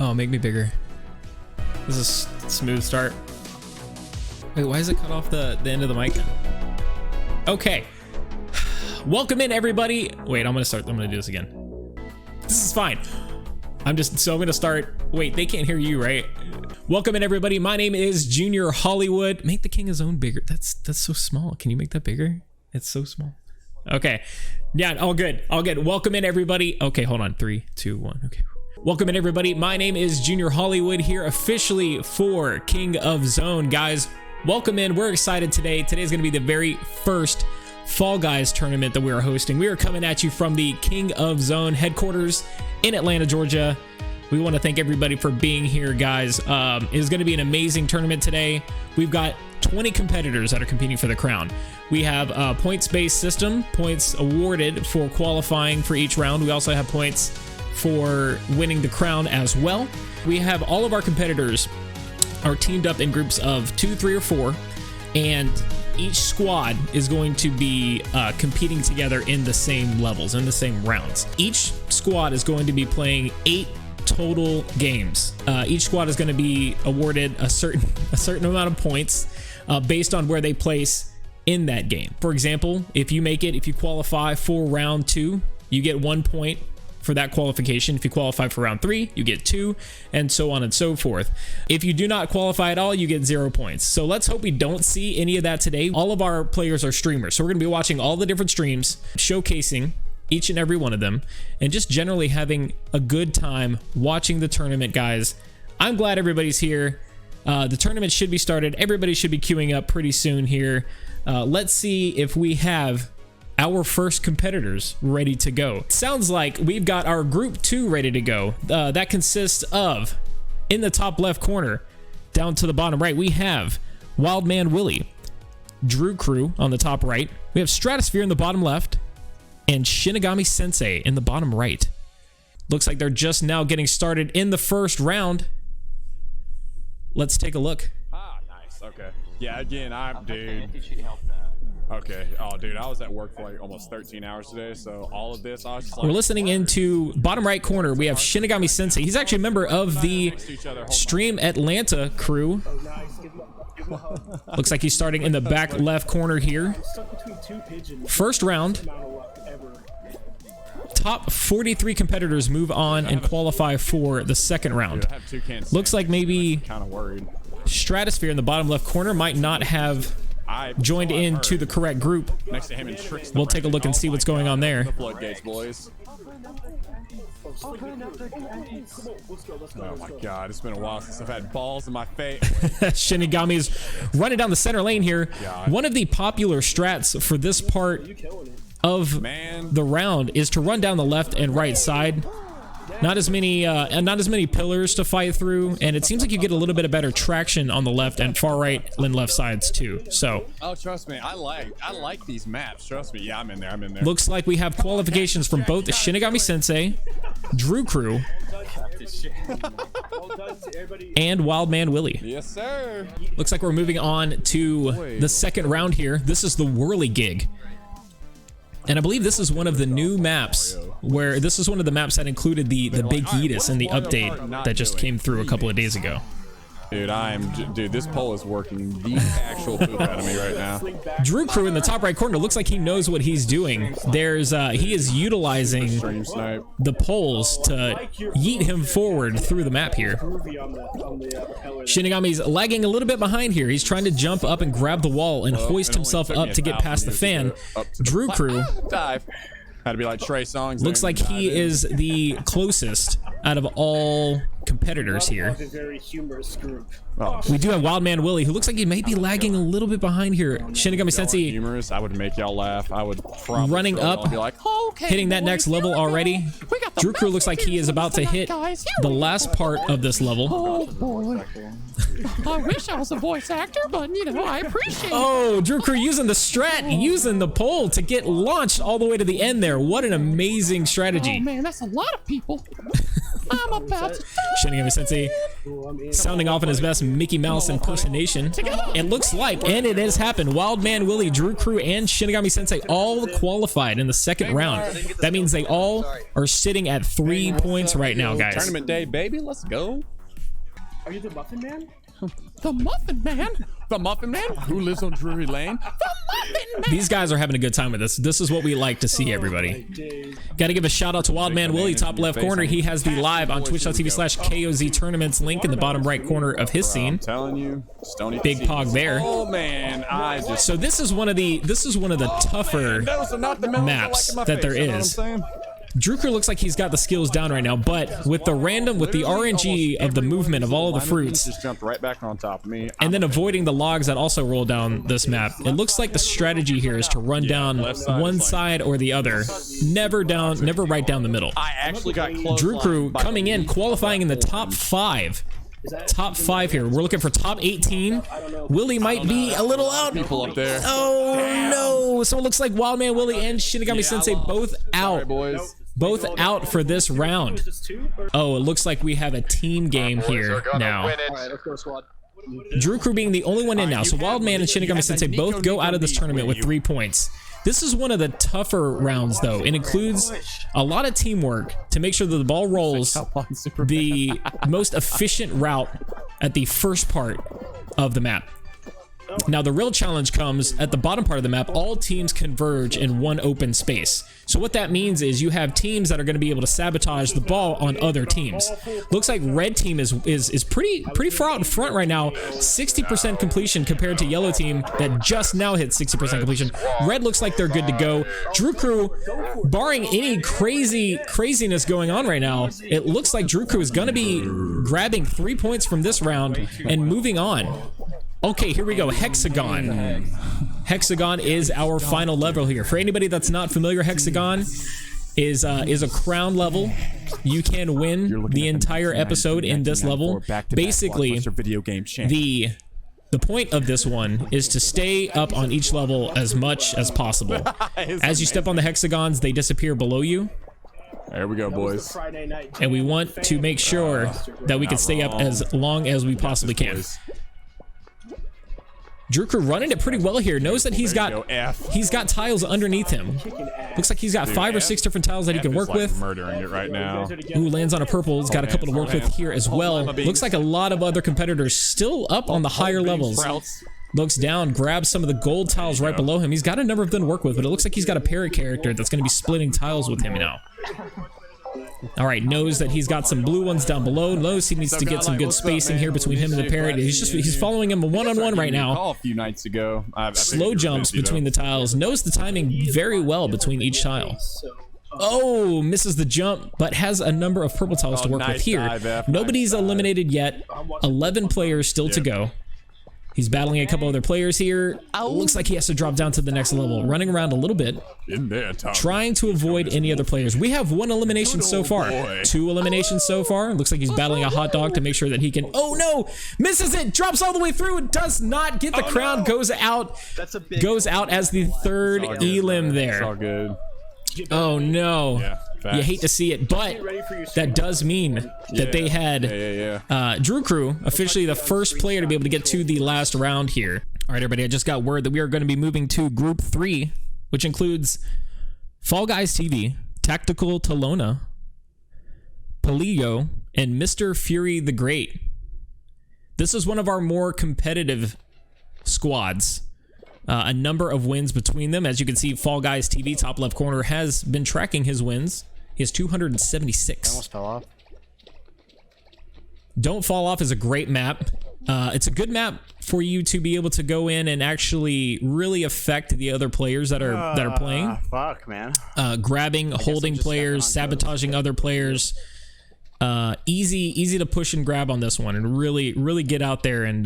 Oh, make me bigger. This is a smooth start. Wait, why is it cut off the end of the mic? Okay. Welcome in, everybody. Wait, I'm gonna do this again. This is fine. I'm gonna start. Wait, they can't hear you, right? Welcome in, everybody. My name is Junior Hollywood. Make the King of Zone bigger. That's so small. Can you make that bigger? It's so small. Okay. Yeah, all good. All good. Welcome in, everybody. Okay, hold on. 3, 2, 1. Okay. Welcome in, everybody. My name is Junior Hollywood here officially for King of Zone. Guys, welcome in. We're excited today. Today's going to be the very first Fall Guys tournament that we are hosting. We are coming at you from the King of Zone headquarters in Atlanta, Georgia. We want to thank everybody for being here, guys. It is going to be an amazing tournament today. We've got 20 competitors that are competing for the crown. We have a points-based system, points awarded for qualifying for each round. We also have points for winning the crown as well. We have all of our competitors are teamed up in groups of 2, 3, or 4, and each squad is going to be competing together in the same levels, in the same rounds. Each squad is going to be playing 8 total games. Each squad is going to be awarded a certain amount of points based on where they place in that game. For example, if you qualify for round 2, you get 1 point for that qualification. If you qualify for round 3, you get 2, and so on and so forth. If you do not qualify at all, you get 0 points. So let's hope we don't see any of that today. All of our players are streamers, so we're going to be watching all the different streams, showcasing each and every one of them, and just generally having a good time watching the tournament, guys. I'm glad everybody's here. The tournament should be started. Everybody should be queuing up pretty soon here. Let's see if we have our first competitors ready to go. Sounds like we've got our group 2 ready to go. That consists of, in the top left corner down to the bottom right, we have Wildman Willie, Drew Crew on the top right, we have Stratosphere in the bottom left, and Shinigami Sensei in the bottom right. Looks like they're just now getting started in the first round. Let's take a look. Ah, nice. Okay. Yeah, again, dude. Okay. Oh, dude, I was at work for like almost 13 hours today, so all of this, I was just like... We're listening into bottom right corner. We have Shinigami Sensei. He's actually a member of the Stream Atlanta crew. Looks like he's starting in the back left corner here. First round. Top 43 competitors move on and qualify for the second round. Looks like maybe Stratosphere in the bottom left corner might not have joined into the correct group. We'll take a look and see what's going on there. Oh my god, it's been a while since I've had balls in my face. Shinigami's running down the center lane here. One of the popular strats for this part of the round is to run down the left and right side. Not as many pillars to fight through, and it seems like you get a little bit of better traction on the left and far right and left sides too. So, oh, trust me, I like these maps. Trust me, yeah, I'm in there. Looks like we have qualifications from both the Shinigami Sensei, Drew Crew, and Wildman Willie. Yes, sir. Looks like we're moving on to the second round here. This is the Whirly Gig. And I believe this is one of the new maps where this is one of the maps that included the Big Yeetus in the update that just came through a couple of days ago. Dude, this pole is working the actual poop out of me right now. Drew Crew in the top right corner looks like he knows what he's doing. He is utilizing the poles to yeet him forward through the map here. Shinigami's lagging a little bit behind here. He's trying to jump up and grab the wall and hoist himself up to get past the fan. Drew Crew had to be like Trey Songz. Looks like he is the closest out of all competitors here. We do have Wildman Willie, who looks like he may be lagging a little bit behind here. Shinigami Sensei humorous. I would make y'all laugh. I would running up, be like, hitting that next level already. Drew Crew looks like he is about to hit the last part of this level. Oh boy. I wish I was a voice actor, but you know, I appreciate it. Oh, Drew Crew using the strat, using the pole to get launched all the way to the end there. What an amazing strategy. Oh man, that's a lot of people. I'm about to Shinigami Sensei sounding off in his best Mickey Mouse impersonation. It looks like, and it has happened, Wildman Willie, Drew Crew, and Shinigami Sensei all qualified in the second round. That means they all are sitting at 3 points right now, guys. Tournament day, baby. Let's go. Are you the Muffin Man? the Muffin Man. The Muffin Man? Who lives on Drury Lane? The Muffin Man. These guys are having a good time with this. This is what we like to see, everybody. Got to give a shout out to Wildman Willie, top left corner. He has the live on twitch.tv/KOZ tournaments link in the bottom right corner of his scene. I'm telling you, Stony Big Pog there. Oh man, So this is one of the tougher maps that there is. Drew Crew looks like he's got the skills down right now, but with the RNG of the movement of all of the fruits, just jumped right back on top of me, and then avoiding the logs that also roll down this map, it looks like the strategy here is to run down one side or the other, never right down the middle. I actually got close. Drew Crew coming in, qualifying in the top 5. Top 5 here. We're looking for top 18. Willie might be a little out. People up there. Oh no! So it looks like Wildman Willie and Shinigami Sensei both out. Sorry, boys. Both out for this round. Oh, it looks like we have a team game here now. Drew Crew being the only one in now. So Wildman and Shinigami Sensei both go out of this tournament with 3 points. This is one of the tougher rounds, though. It includes a lot of teamwork to make sure that the ball rolls the most efficient route at the first part of the map. Now, the real challenge comes at the bottom part of the map. All teams converge in one open space. So what that means is you have teams that are going to be able to sabotage the ball on other teams. Looks like red team is pretty far out in front right now. 60% completion compared to yellow team that just now hit 60% completion. Red looks like they're good to go. Drew Crew, barring any craziness going on right now, it looks like Drew Crew is going to be grabbing 3 points from this round and moving on. Okay, here we go. Hexagon. Hexagon is our final level here. For anybody that's not familiar, Hexagon is a crown level. You can win the entire episode in this level. Basically, the point of this one is to stay up on each level as much as possible. As you step on the hexagons, they disappear below you. There we go, boys. And we want to make sure that we can stay up as long as we possibly can. Drew Crew running it pretty well here. Knows that he's got tiles underneath him. Looks like he's got 5 or 6 different tiles that he can work with. Murdering it right now. Ooh, lands on a purple. He's got a couple to work with here as well. Looks like a lot of other competitors still up on the higher levels. Looks down, grabs some of the gold tiles right below him. He's got a number of them to work with, but it looks like he's got a parrot character that's going to be splitting tiles with him now. All right, knows that he's got some blue ones down below. Knows he needs to get some good spacing here between him and the parrot. He's following him one-on-one right now. A few nights ago. Slow jumps between the tiles. Knows the timing very well between each tile. Oh, misses the jump, but has a number of purple tiles to work with here. Nobody's eliminated yet. 11 players still to go. He's battling a couple other players here. Looks like he has to drop down to the next level. Running around a little bit. Trying to avoid any other players. We have 1 elimination so far. 2 eliminations so far. Looks like he's battling a hot dog to make sure that he can... Oh no! Misses it! Drops all the way through. Does not get the crown. Goes out. Goes out as the 3rd elim there. It's all good. Oh no. Yeah. You hate to see it, but that does mean that they had Drew Crew officially the first player to be able to get to the last round here. All right, everybody, I just got word that we are going to be moving to Group 3, which includes Fall Guys TV, Tactical Talona, Palillo, and Mr. Fury the Great. This is one of our more competitive squads. A number of wins between them. As you can see, Fall Guys TV, top left corner, has been tracking his wins. He has 276. I almost fell off. Don't Fall Off is a great map. It's a good map for you to be able to go in and actually really affect the other players that are playing. Fuck, man. Grabbing, holding players, sabotaging other players. Easy to push and grab on this one, and really get out there and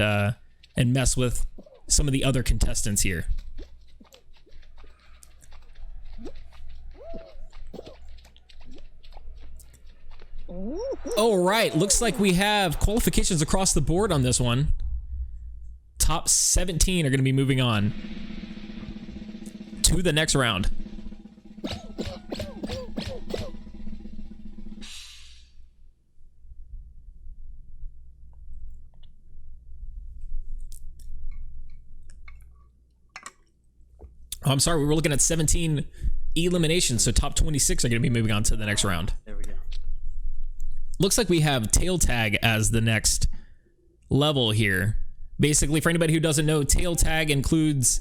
mess with some of the other contestants here. All right, looks like we have qualifications across the board on this one. Top 17 are going to be moving on to the next round. Oh, I'm sorry, we were looking at 17 eliminations, so top 26 are going to be moving on to the next round. There we go. Looks like we have tail tag as the next level here. Basically, for anybody who doesn't know, tail tag includes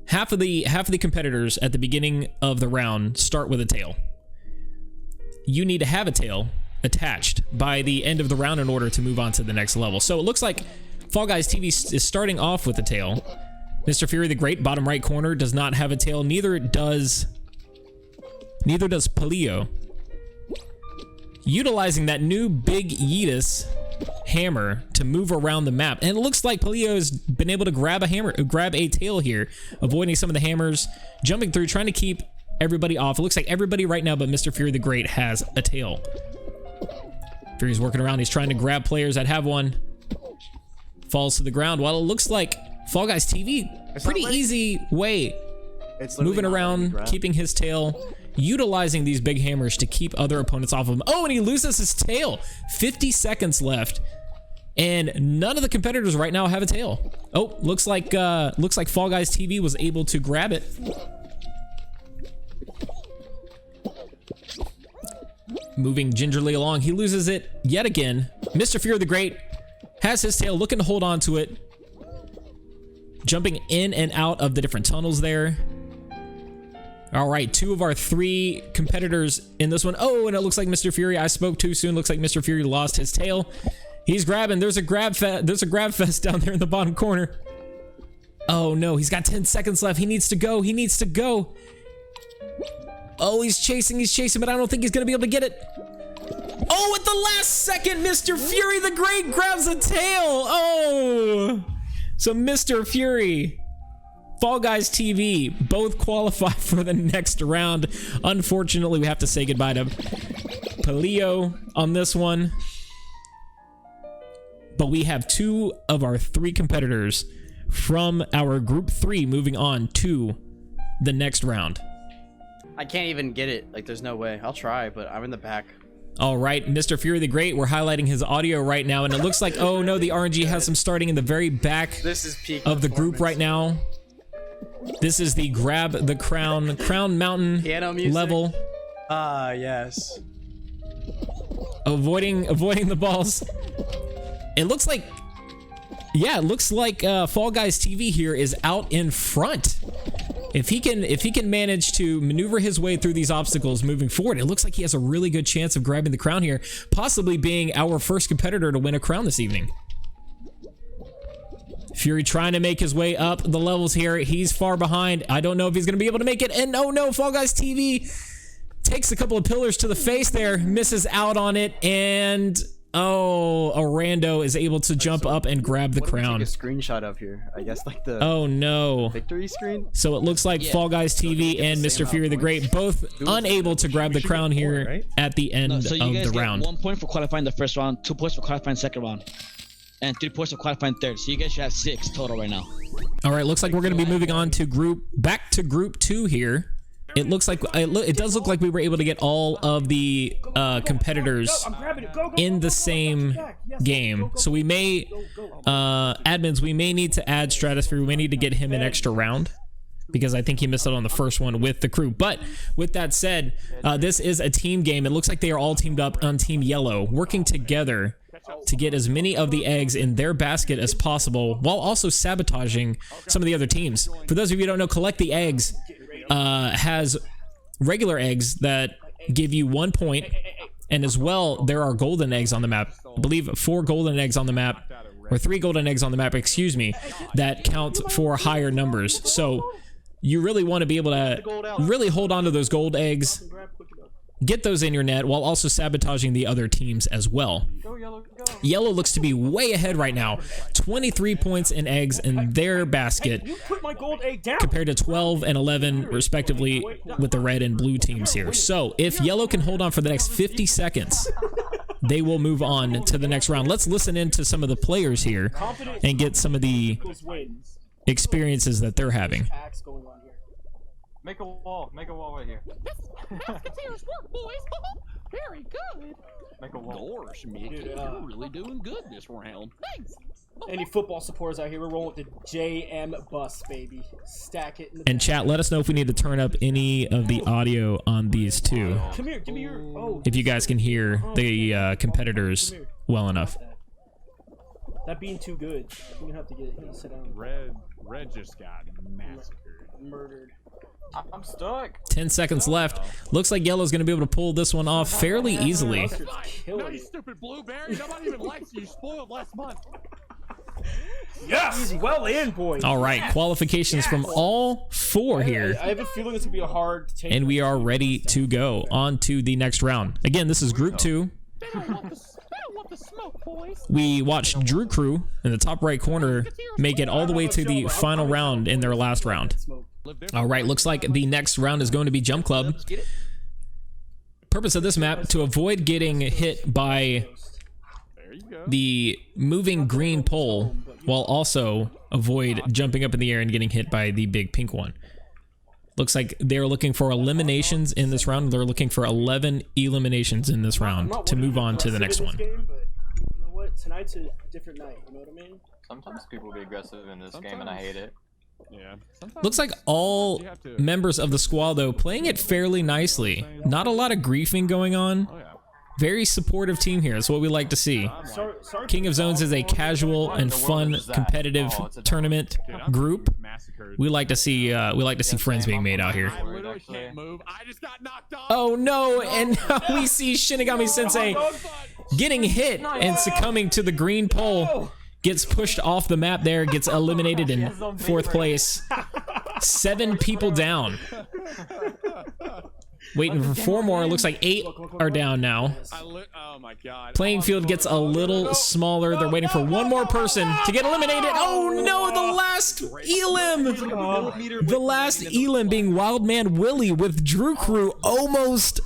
half of the competitors at the beginning of the round start with a tail. You need to have a tail attached by the end of the round in order to move on to the next level. So it looks like Fall Guys TV is starting off with a tail. Mr. Fury the Great, bottom right corner, does not have a tail. Neither does Palio. Utilizing that new Big Yeetus hammer to move around the map, and it looks like Palio has been able to grab a tail here, avoiding some of the hammers, jumping through, trying to keep everybody off. It looks like everybody right now but Mr. Fury the Great has a tail. Fury's working around. He's trying to grab players that have one. Falls to the ground. While it looks like Fall Guys TV, pretty easy way, moving around, keeping his tail, utilizing these big hammers to keep other opponents off of him. Oh, and he loses his tail. 50 seconds left, and none of the competitors right now have a tail. Oh, looks like Fall Guys TV was able to grab it. Moving gingerly along, he loses it yet again. Mr. Fury the Great has his tail, looking to hold on to it. Jumping in and out of the different tunnels there. All right, 2 of our 3 competitors in this one. Oh, and it looks like Mr. Fury, I spoke too soon. Looks like Mr. Fury lost his tail. He's grabbing. There's a grab fest down there in the bottom corner. Oh no, he's got 10 seconds left. He needs to go. He needs to go. Oh, he's chasing, but I don't think he's gonna be able to get it. Oh, at the last second, Mr. Fury the Great grabs a tail. Oh, so Mr. Fury, Fall Guys TV, both qualify for the next round. Unfortunately, we have to say goodbye to Palio on this one. But we have 2 of our 3 competitors from our group 3 moving on to the next round. I can't even get it. Like, there's no way. I'll try, but I'm in the back. All right, Mr. Fury the Great, we're highlighting his audio right now, and it looks like, oh no, the RNG has him starting in the very back of the group right now. This is the grab the crown mountain level. Ah, yes. Avoiding the balls. It looks like, yeah, it looks like Fall Guys TV here is out in front. If he can manage to maneuver his way through these obstacles moving forward, it looks like he has a really good chance of grabbing the crown here, possibly being our first competitor to win a crown this evening. Fury trying to make his way up the levels here. He's far behind. I don't know if he's going to be able to make it. And oh no, Fall Guys TV takes a couple of pillars to the face there, misses out on it, and oh, a rando is able to jump up and grab the crown. Take a screenshot of here. I guess like the victory screen. So it looks like Fall Guys TV and Mr. Fury the Great both unable to grab the crown here at the end of the round. 1 point for qualifying the first round, 2 points for qualifying second round, and 3 points for qualifying third. So you guys should have 6 total right now. All right, looks like we're going to be moving on to back to group 2 here. It looks like it does look like we were able to get all of the competitors in the same game. So we may admins, we may need to add Stratosphere. We may need to get him an extra round because I think he missed out on the first one with the crew. But with that said, this is a team game. It looks like they are all teamed up on Team Yellow, working together to get as many of the eggs in their basket as possible while also sabotaging some of the other teams. For those of you who don't know, Collect the Eggs has regular eggs that give you 1 point, and as well there are golden eggs on the map. I believe 4 golden eggs on the map, or 3 golden eggs on the map, excuse me, that count for higher numbers. So you really want to be able to really hold on to those gold eggs, get those in your net while also sabotaging the other teams as well. Yellow looks to be way ahead right now. 23 points in eggs in their basket compared to 12 and 11 respectively with the red and blue teams here. So if Yellow can hold on for the next 50 seconds, they will move on to the next round. Let's listen in to some of the players here and get some of the experiences that they're having. Make a wall right here. Musketeers work, boys. very good. Gosh, Mickey, Dude, you're really doing good this round. Thanks. Any football supporters out here, we're rolling with the JM bus, baby. Stack it in the And chat, let us know if we need to turn up any of the audio on these two, Come here, give me your. Oh, if you guys can hear the competitors well enough. that being too good. You're gonna have to sit down. Red just got massacred. Murdered. I'm stuck. 10 seconds left. Looks like Yellow's going to be able to pull this one off fairly easily. Mustard's No, killing you it. stupid blueberry. Nobody even likes you. You spoiled last month. Yes, well in, boys. All right, qualifications from all four here. I have a feeling it's gonna be a hard take. And we are ready to go on to the next round. Again, this is group 2. They don't want the smoke, boys. We watched Drew Crew in the top right corner make it all the way to the final round in their last round. All right, looks like the next round is going to be Jump Club. Purpose of this map, to avoid getting hit by the moving green pole, while also avoid jumping up in the air and getting hit by the big pink one. Looks like they're looking for eliminations in this round. They're looking for 11 eliminations in this round to move on to the next one. Game, but you know what? Tonight's a different night. You know what I mean? Sometimes people be aggressive in this game, and I hate it. Yeah. Looks like all members of the squad, though, playing it fairly nicely. Not a lot of griefing going on. Very supportive team here. That's what we like to see. King of Zones is a casual and fun, competitive tournament group. We like to see friends being made out here. I literally can't move. I just got knocked off. Oh no! And now we see Shinigami Sensei getting hit and succumbing to the green pole. Gets pushed off the map there. Gets eliminated in 4th place. 7 people down. Waiting for 4 more. Looks like 8 are down now. Oh my god. Playing field gets a little smaller. They're waiting for 1 more person to get eliminated. Oh no, the last Elim! The last Elim being Wildman Willie with Drew Crew almost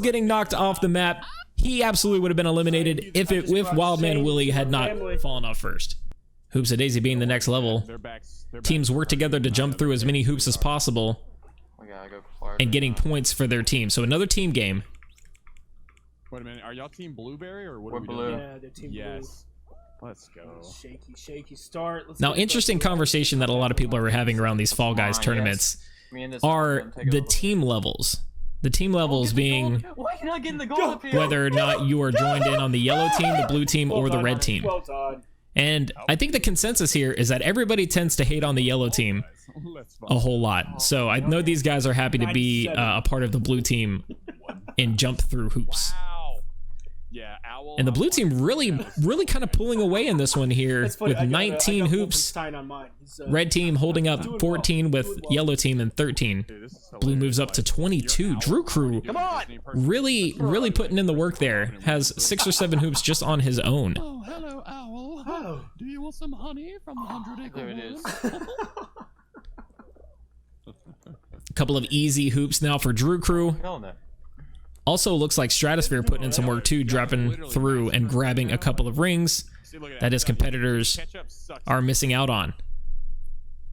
getting knocked off the map. He absolutely would have been eliminated if Wildman Willie had not fallen off first. Hoops of Daisy being the next level. Teams work together to jump through as many hoops as possible and getting points for their team. So another team game. Wait a minute. Are y'all team Blueberry or what We're are we blue. doing? Yeah, they're team Yes. Let's go. blue. Shaky start. Let's Now, get interesting conversation that a lot of people are having around these Fall Guys tournaments Me and this are one, take it the over. team levels. The team levels being Why can I get in the goal up here? whether or not you are joined in on the yellow team, the blue team, or the red team. Well done. And I think the consensus here is that everybody tends to hate on the yellow team a whole lot. So I know these guys are happy to be a part of the blue team and jump through hoops. Wow. Yeah, Owl. And the blue team really kind of pulling away in this one here That's funny. with I got 19 hoops. Wolfenstein on mine. He's, Red team holding up doing 14 well. with Doing well. yellow team and 13. Dude, this is Blue hilarious. moves up to 22. Drew Crew really putting in the work there. Has 6 or 7 hoops just on his own. Oh, hello, owl. Oh. Do you want some honey from the 100-acre There it is. A couple of easy hoops now for Drew Crew. Killing it. Also looks like Stratosphere putting in some work too, dropping through and grabbing a couple of rings See, look at that his competitors Ketchup sucks. are missing out on.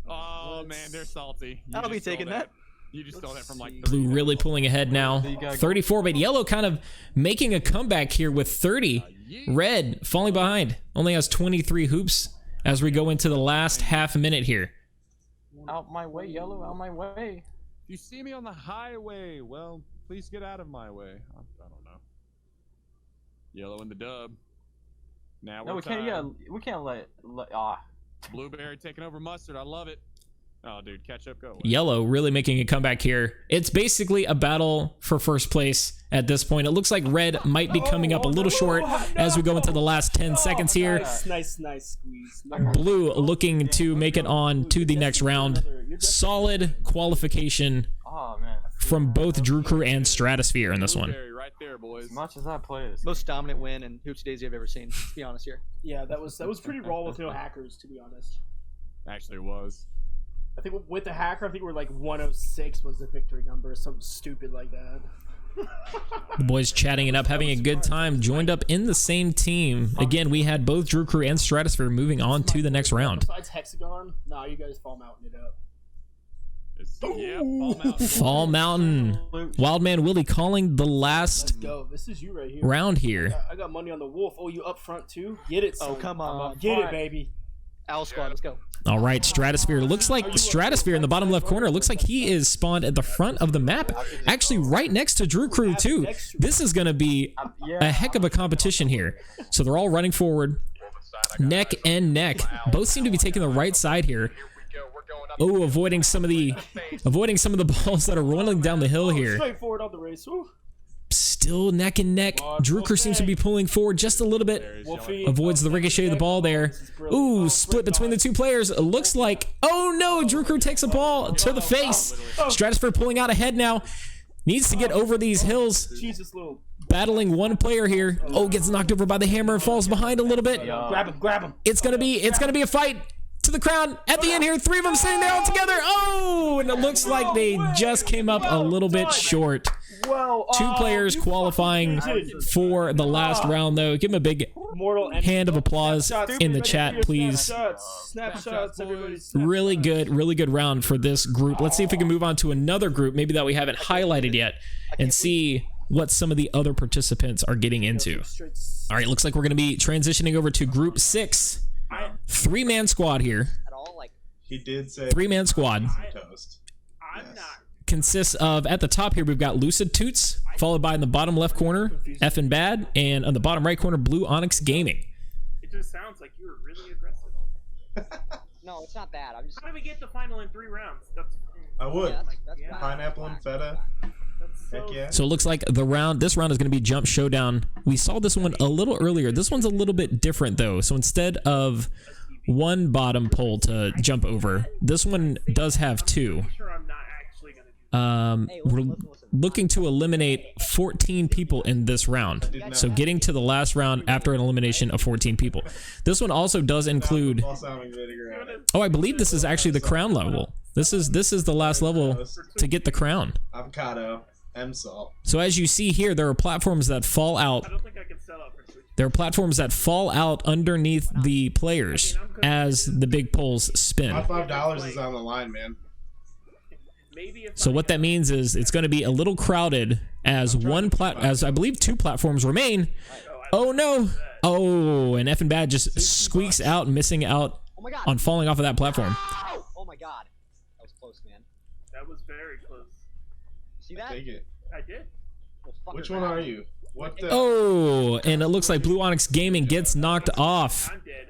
Oh man, they're salty. You I'll be just stole taking that. You just stole that from like Blue really pulling ahead now. 34, but yellow kind of making a comeback here with 30. Red falling behind. Only has 23 hoops as we go into the last half minute here. Out my way, yellow. Out my way. If you see me on the highway, well, please get out of my way. I don't know. Yellow in the dub. Now we're No, we can't. tied. Yeah, we can't let. Blueberry taking over mustard. I love it. Oh, dude, ketchup, go away. Yellow really making a comeback here. It's basically a battle for first place at this point. It looks like red might be coming up a little short as we go into the last 10 seconds here. Nice squeeze. Blue looking to make it on to the next round. Solid qualification Oh man. from both Drew Crew and Stratosphere in this one. Blueberry right there, boys. As much as I play this. Most dominant win in Hoops Daisy I've ever seen. To be honest here. Yeah, that was pretty raw with no hackers, to be honest. Actually, it was. I think with the hacker, I think we're like 106 was the victory number, or something stupid like that. The boys chatting it up, having a good time, joined up in the same team. Again, we had both Drew Crew and Stratosphere moving on to the next round. Besides Hexagon, nah, you guys fall mounting it up. Yeah, Fall Mountain. Fall Mountain. Wildman Willie calling the last Go. This is you right here. round here. I got money on the wolf. Oh, you up front too? Get it, son. Oh, come on. Get it, baby. Owl squad, let's go. All right, Stratosphere. Looks like Stratosphere in the bottom left corner. Looks like he is spawned at the front of the map. Actually, right next to Drew Crew, too. This is going to be a heck of a competition here. So they're all running forward, neck and neck. Both seem to be taking the right side here. Oh, avoiding some of the balls that are rolling down the hill here. Straightforward on the race. Woo. Still neck and neck. Drew Crew seems to be pulling forward just a little bit. Avoids the ricochet of the ball there. Ooh, split between the two players. It looks like, oh no, Drew Crew takes a ball to the face. Stratosphere pulling out ahead now. Needs to get over these hills. Battling one player here. Oh, gets knocked over by the hammer and falls behind a little bit. Grab him. It's gonna be a fight to the crown at the end here. 3 of them sitting there all together. Oh, and it looks like they just came up a little bit short. Well, 2 players qualifying for the last round, though. Give them a big hand of applause in the chat, please. Really good round for this group. Let's see if we can move on to another group, maybe that we haven't highlighted yet, and see what some of the other participants are getting into. All right, looks like we're going to be transitioning over to Group 6. 3-man squad here. He did say 3-man squad. toast. Consists of, at the top here, we've got Lucid Toots, followed by in the bottom left corner, F and Bad, and on the bottom right corner, Blue Onyx Gaming. It just sounds like you were really aggressive. No, it's not bad. I'm just. How do we get the final in 3 rounds? I would. Yeah, that's Pineapple and feta. Heck yeah. So it looks like this round is going to be Jump Showdown. We saw this one a little earlier. This one's a little bit different, though. So instead of 1 bottom pole to jump over, this one does have 2. We're looking to eliminate 14 people in this round. So getting to the last round after an elimination of 14 people. This one also does include... Oh, I believe this is actually the crown level. This is the last level to get the crown. Avocado. M-salt. So as you see here, there are platforms that fall out. There are platforms that fall out underneath the players as the big poles spin. My $5 is on the line, man. So what that means is it's going to be a little crowded as I believe 2 platforms remain. Oh no! Oh, and F and Bad just squeaks out, missing out on falling off of that platform. Oh my god, that was close, man. That was very close. See that? Take it. I did. Which one are you? What the? Oh, and it looks like Blue Onyx Gaming gets knocked off. I'm dead.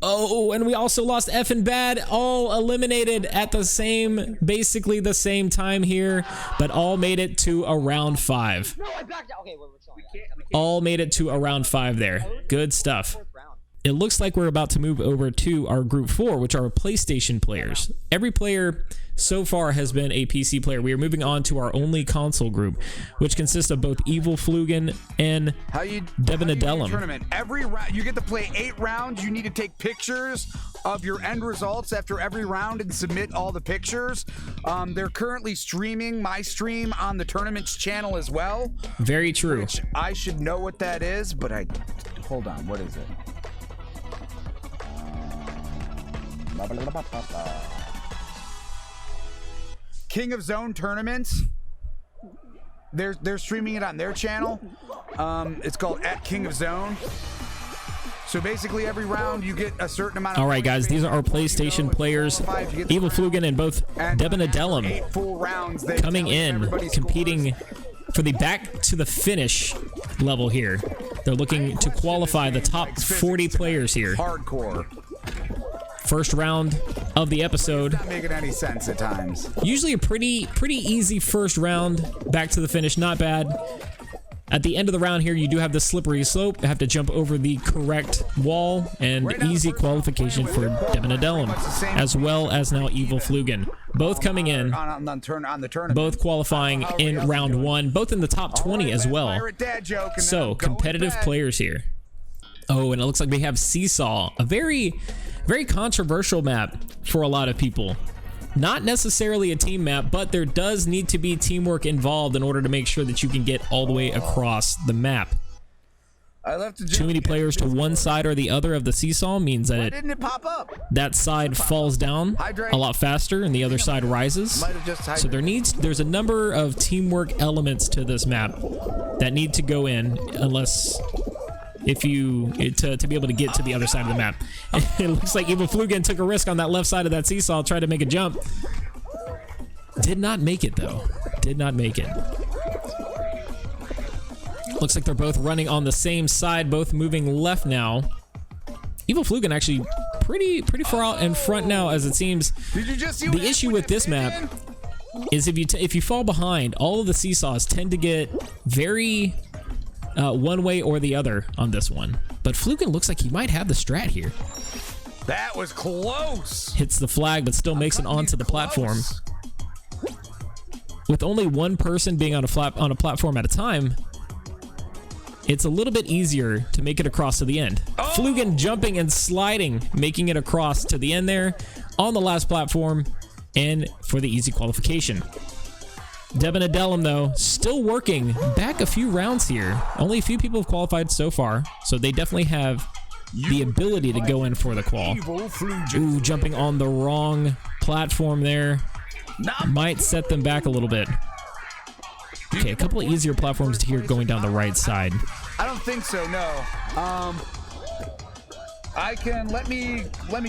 Oh, and we also lost F and Bad, all eliminated at basically the same time here, but all made it to a round 5. No, I backed out. Okay, we're chilling. All made it to a round 5 there. Good stuff. It looks like we're about to move over to our Group 4, which are PlayStation players. Every player so far has been a PC player. We are moving on to our only console group, which consists of both Evil Flugen and Devin Adelum. Tournament. Every round, you get to play 8 rounds. You need to take pictures of your end results after every round and submit all the pictures. They're currently streaming my stream on the tournament's channel as well. Very true. Which I should know what that is, but hold on. What is it? King of Zone tournaments. They're streaming it on their channel. It's called @King of Zone. So basically, every round you get a certain amount of. All right, guys, these are our PlayStation players. Evil Flugen and both Devin Adelum coming in, competing for the back to the finish level here. They're looking to qualify the top 40 players here. Hardcore. First round of the episode. Not making any sense at times. Usually a pretty easy first round. Back to the finish, not bad. At the end of the round here, you do have the slippery slope. You have to jump over the correct wall, and easy qualification for Devin Adelum, as well as now Evil Flugen. Both coming in, on the tournament. Both qualifying in round 1, both in the top 20 as well. So, competitive players here. Oh, and it looks like they have Seesaw, a very controversial map for a lot of people. Not necessarily a team map, but there does need to be teamwork involved in order to make sure that you can get all the way across the map. I left the too many players to one side or the other of the seesaw means that didn't it pop up? that side falls down a lot faster and the other side rises. So there's a number of teamwork elements to this map that need to go in to be able to get to the other side of the map. It looks like Evil Flugen took a risk on that left side of that seesaw, tried to make a jump. Did not make it though. Did not make it. Looks like they're both running on the same side, both moving left now. Evil Flugen actually pretty far out in front now, as it seems. Did you just see the issue with this map is if you fall behind, all of the seesaws tend to get very one way or the other on this one. But Flugen looks like he might have the strat here. That was close. Hits the flag, but still makes it onto the platform. With only one person being on a platform at a time, it's a little bit easier to make it across to the end. Flugen jumping and sliding, making it across to the end there on the last platform, and for the easy qualification. Devin Adelum, though, still working back a few rounds here. Only a few people have qualified so far, so they definitely have the ability to go in for the qual. Ooh, jumping on the wrong platform there. Might set them back a little bit. Okay, a couple of easier platforms here going down the right side. I don't think so, no. I can, let me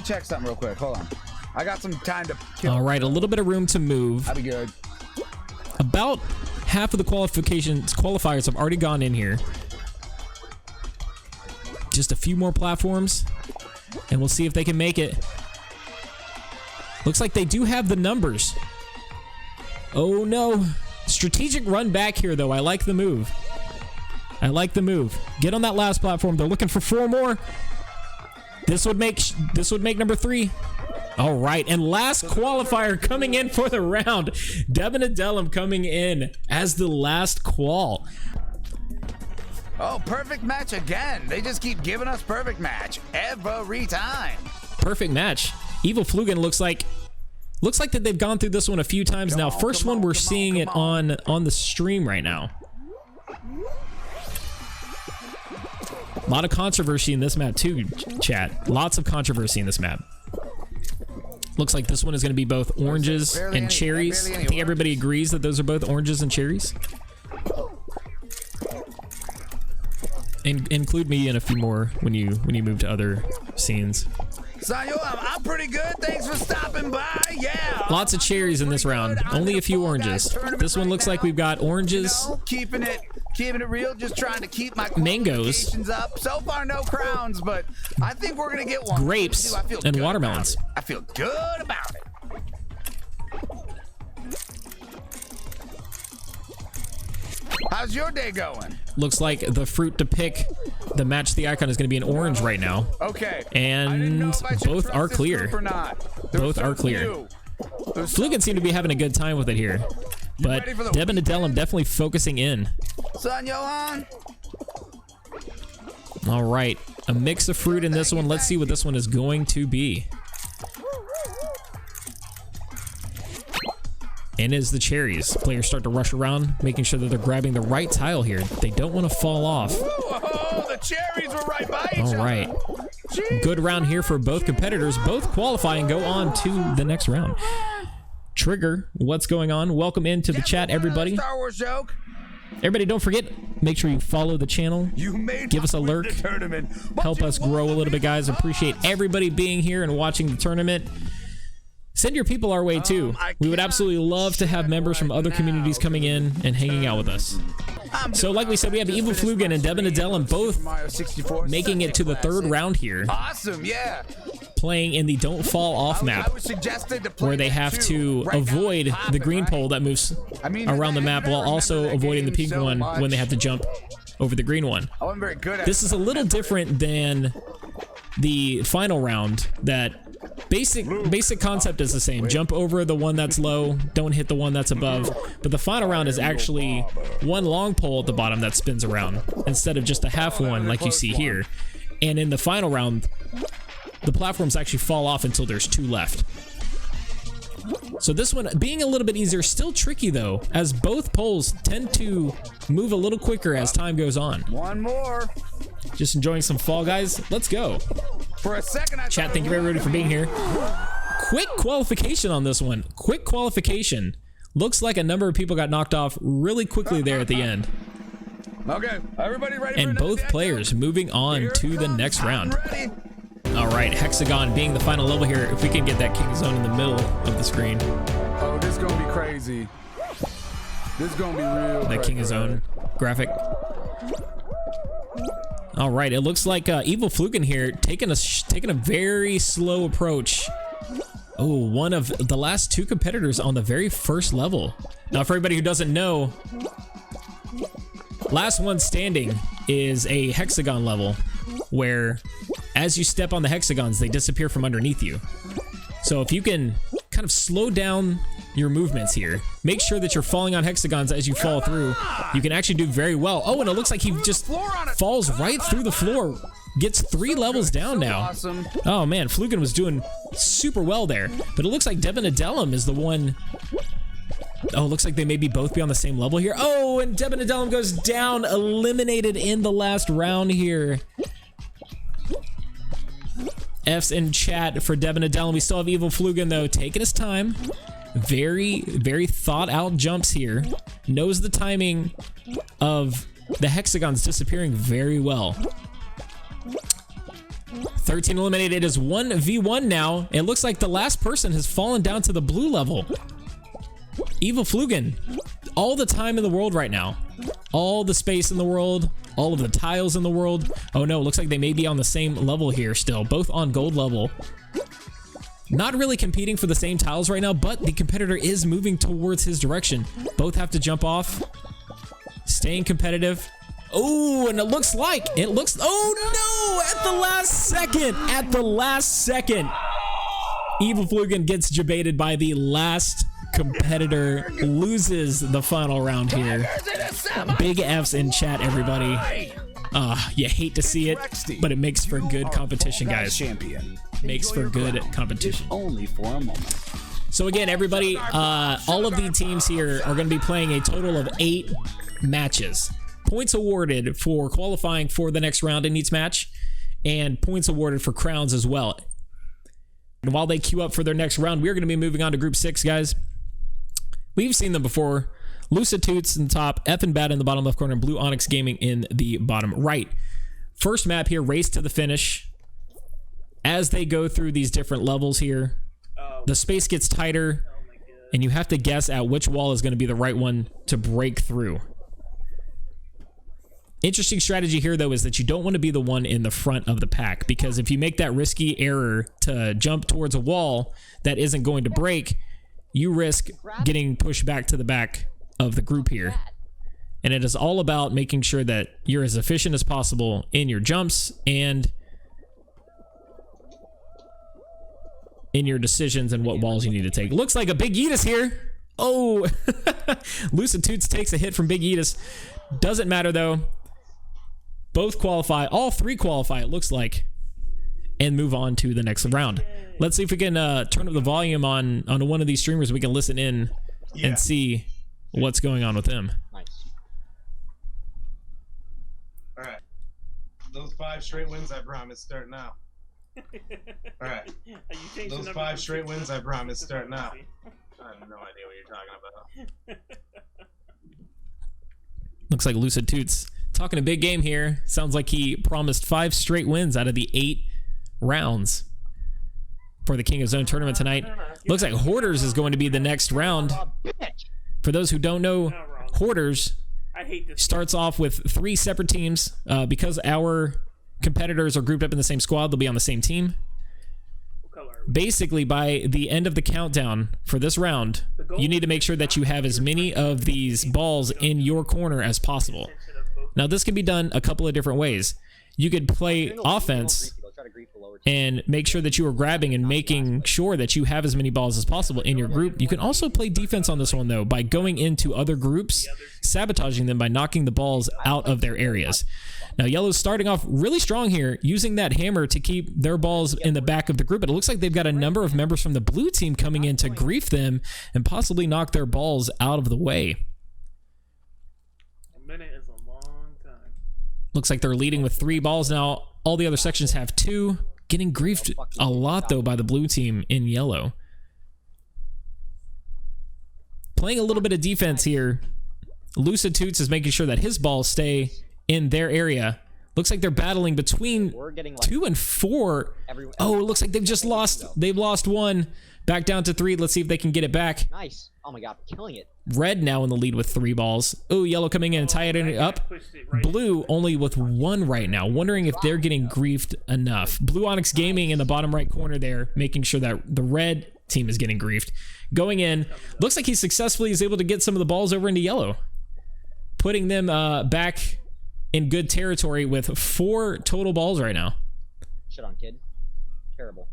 check something real quick. Hold on. I got some time to kill. All right, a little bit of room to move. That'd be good. About half of the qualifiers have already gone in here. Just a few more platforms, and we'll see if they can make it. Looks like they do have the numbers. Oh no. Strategic run back here, though. I like the move. I like the move. Get on that last platform. They're looking for 4 more. This would make number 3. All right, and last qualifier coming in for the round. Devin Adelum coming in as the last qual. Oh, perfect match again. They just keep giving us perfect match every time. Perfect match. Evil Flugen looks like that they've gone through this one a few times now. First one we're seeing it on the stream right now. A lot of controversy in this map too, chat. Lots of controversy in this map. Looks like this one is going to be both oranges and cherries. I think everybody agrees that those are both oranges and cherries. And include me in a few more when you move to other scenes. Sanyo, I'm pretty good. Thanks for stopping by. Yeah. Lots of cherries in this round. Only a few oranges. This one looks like we've got oranges. You know, keeping it real. Just trying to keep my mangoes up. So far, no crowns, but I think we're gonna get one. Grapes and watermelons. I feel good about it. How's your day going? Looks like the fruit to pick, the match the icon, is going to be an orange right now. Okay. And both are clear. Both are clear. Flugen seemed to be having a good time with it here. But Devin Adelum definitely focusing in. Son Johan. All right. A mix of fruit in this one. Let's see what this one is going to be. And as the cherries, players start to rush around, making sure that they're grabbing the right tile here. They don't want to fall off. Whoa, the cherries were right by each other. All right. Good round here for both competitors. Both qualify and go on to the next round. Trigger, what's going on? Welcome into the chat, everybody. Star Wars joke. Everybody, don't forget, make sure you follow the channel. Give us a lurk. Help us grow a little bit, guys. Appreciate everybody being here and watching the tournament. Send your people our way too. We would absolutely love to have members from other communities coming in and hanging out with us. So like we said, we have Evil Flugen and Devin Adelum both making it to the 3rd round here. Awesome, yeah. Playing in the Don't Fall Off map, where they have to avoid the green pole that moves around the map while also avoiding the pink one when they have to jump over the green one. This is a little different than the final round. That basic concept is the same. Jump over the one that's low, don't hit the one that's above. But the final round is actually one long pole at the bottom that spins around instead of just a half one like you see here. And in the final round, the platforms actually fall off until there's 2 left. So this one being a little bit easier, still tricky though, as both poles tend to move a little quicker as time goes on. One more. Just enjoying some Fall Guys. Let's go. For a second, I Chat, thank you everybody for being here. Quick qualification on this one. Quick qualification. Looks like a number of people got knocked off really quickly there at the end. Okay, everybody ready? And both players moving on to the next round. All right, Hexagon being the final level here. If we can get that King Zone in the middle of the screen. Oh, this is gonna be crazy. This is gonna be real. That King Zone graphic. All right, it looks like Evil Fluken here taking a very slow approach. Oh, one of the last two competitors on the very first level. Now, for everybody who doesn't know, last one standing is a hexagon level where as you step on the hexagons, they disappear from underneath you. So if you can kind of slow down your movements here, make sure that you're falling on hexagons as you fall through, you can actually do very well. Oh, and it looks like he just falls right through the floor, gets 3 levels down now. Oh man, Fluken was doing super well there, but it looks like Devin Adelum is the one. Oh, it looks like they maybe both be on the same level here. Oh, and Devin Adelum goes down, eliminated in the last round here. F's in chat for Devin Adelum. We still have Evil Flugen though, taking his time. Very, very thought out jumps here. Knows the timing of the hexagons disappearing very well. 13 eliminated is 1v1 now. It looks like the last person has fallen down to the blue level. Evil Flugen, all the time in the world right now. All the space in the world, all of the tiles in the world. Oh no, it looks like they may be on the same level here still, both on gold level. Not really competing for the same tiles right now, but the competitor is moving towards his direction. Both have to jump off, staying competitive. Oh, and it looks, oh no, at the last second, Evil Flugen gets jebaited by the last competitor, loses the final round here. Big F's in chat, everybody. You hate to see it, but it makes for good competition, guys. Makes for good competition. Only for a moment. So again, everybody, all of the teams here are going to be playing a total of 8 matches. Points awarded for qualifying for the next round in each match, and points awarded for crowns as well. And while they queue up for their next round, we're going to be moving on to Group 6, guys. We've seen them before. Lucid Toots in the top, F and Bad in the bottom left corner, and Blue Onyx Gaming in the bottom right. First map here, race to the finish. As they go through these different levels here, the space gets tighter, and you have to guess at which wall is going to be the right one to break through. Interesting strategy here, though, is that you don't want to be the one in the front of the pack, because if you make that risky error to jump towards a wall that isn't going to break, you risk getting pushed back to the back of the group here. And it is all about making sure that you're as efficient as possible in your jumps and in your decisions and what walls you need to take. Looks like a Big Yeetus here. Oh, Lucid Toots takes a hit from Big Yeetus. Doesn't matter though. Both qualify, all 3 qualify, it looks like, and move on to the next round. Let's see if we can turn up the volume on one of these streamers. We can listen in and see what's going on with them. Nice. All right. Those 5 straight wins, I promise, start now. All right. Those 5 straight wins, I promise, start now. I have no idea what you're talking about. Looks like Lucid Toots talking a big game here. Sounds like he promised 5 straight wins out of the 8 rounds for the King of Zone tournament tonight. Looks like Hoarders is going to be the next round. For those who don't know, Hoarders starts off with 3 separate teams. Because our competitors are grouped up in the same squad, they'll be on the same team. Basically, by the end of the countdown for this round, you need to make sure that you have as many of these balls in your corner as possible. Now, this can be done a couple of different ways. You could play offense and make sure that you are grabbing and making sure that you have as many balls as possible in your group. You can also play defense on this one, though, by going into other groups, sabotaging them by knocking the balls out of their areas. Now, Yellow's starting off really strong here, using that hammer to keep their balls in the back of the group. But it looks like they've got a number of members from the blue team coming in to grief them and possibly knock their balls out of the way. A minute is a long time. Looks like they're leading with 3 balls now. All the other sections have 2. Getting griefed a lot, though, by the blue team in yellow. Playing a little bit of defense here. Lucid Toots is making sure that his balls stay in their area. Looks like they're battling between 2 and 4. Oh, it looks like they've just lost. They've lost 1. Back down to 3. Let's see if they can get it back. Nice. Oh my god, killing it. Red now in the lead with 3 balls. Oh, yellow coming in and tie it up. Blue only with 1 right now. Wondering if they're getting griefed enough. Blue Onyx Gaming in the bottom right corner there, making sure that the red team is getting griefed. Going in. Looks like he successfully is able to get some of the balls over into yellow. Putting them back in good territory with 4 total balls right now. Shit on, kid. Terrible.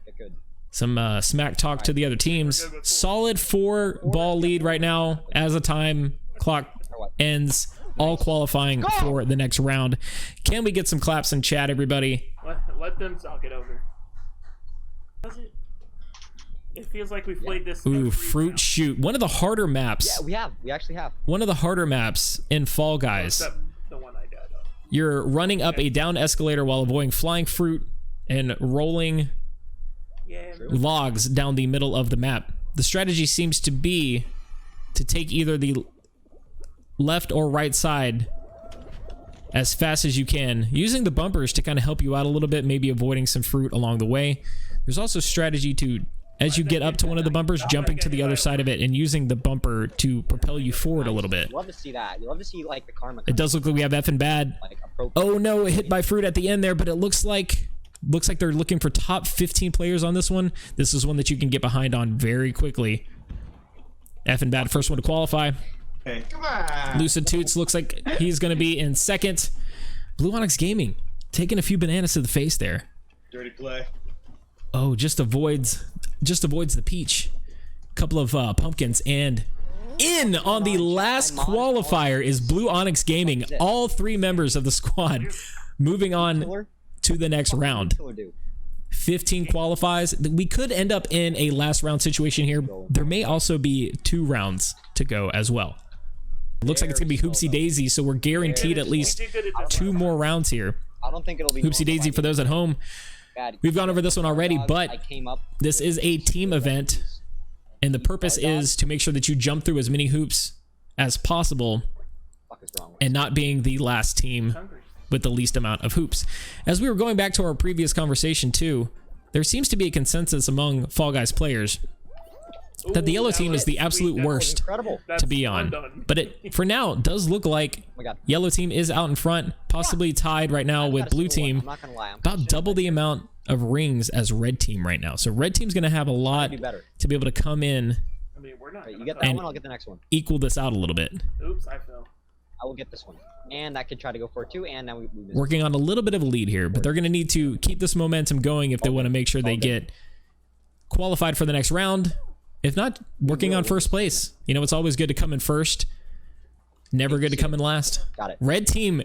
Get good. Some smack talk to the other teams. Solid 4-ball lead right now as the time clock ends. All qualifying for the next round. Can we get some claps in chat, everybody? Let them talk it over. Does it? It feels like we've played this. Ooh, Fruit Shoot. One of the harder maps. Yeah, we have. We actually have. One of the harder maps in Fall Guys. The one I got. You're running up a down escalator while avoiding flying fruit and rolling logs down the middle of the map. The strategy seems to be to take either the left or right side as fast as you can, using the bumpers to kind of help you out a little bit, maybe avoiding some fruit along the way. There's also strategy to, as you get up to one of the bumpers, jumping to the other side of it and using the bumper to propel you forward a little bit. You love to see that. You love to see like the karma. It does look like we have F and bad. Oh no, hit by fruit at the end there, but it looks like they're looking for top 15 players on this one. This is one that you can get behind on very quickly. F and bad, first one to qualify. Hey, come on. Lucid Toots looks like he's going to be in second. Blue Onyx Gaming taking a few bananas to the face there. Dirty play. Oh, just avoids the peach. Couple of pumpkins, and in on the last qualifier is Blue Onyx Gaming. All 3 members of the squad moving on to the next round. 15 qualifies. We could end up in a last round situation here. There may also be 2 rounds to go as well. Looks like it's gonna be Hoopsie Daisy, so we're guaranteed at least 2 more rounds here. I don't think it'll be Hoopsie Daisy for those at home. We've gone over this one already, but this is a team event, and the purpose is to make sure that you jump through as many hoops as possible and not being the last team with the least amount of hoops. As we were going back to our previous conversation too, there seems to be a consensus among Fall Guys players that the yellow team is the absolute worst to be on. But it, for now, does look like yellow team is out in front, possibly tied right now with blue team. About double the amount of rings as red team right now. So red team's going to have a lot to be able to come in you get that one, I'll get the next one. Equal this out a little bit. Oops, I fell. I will get this one. And I could try to go for it too, and now we missed. Working on a little bit of a lead here, but they're going to need to keep this momentum going if they want to make sure they get qualified for the next round. If not, working on first place. You know, it's always good to come in first. Never good to come in last. Got it. Red team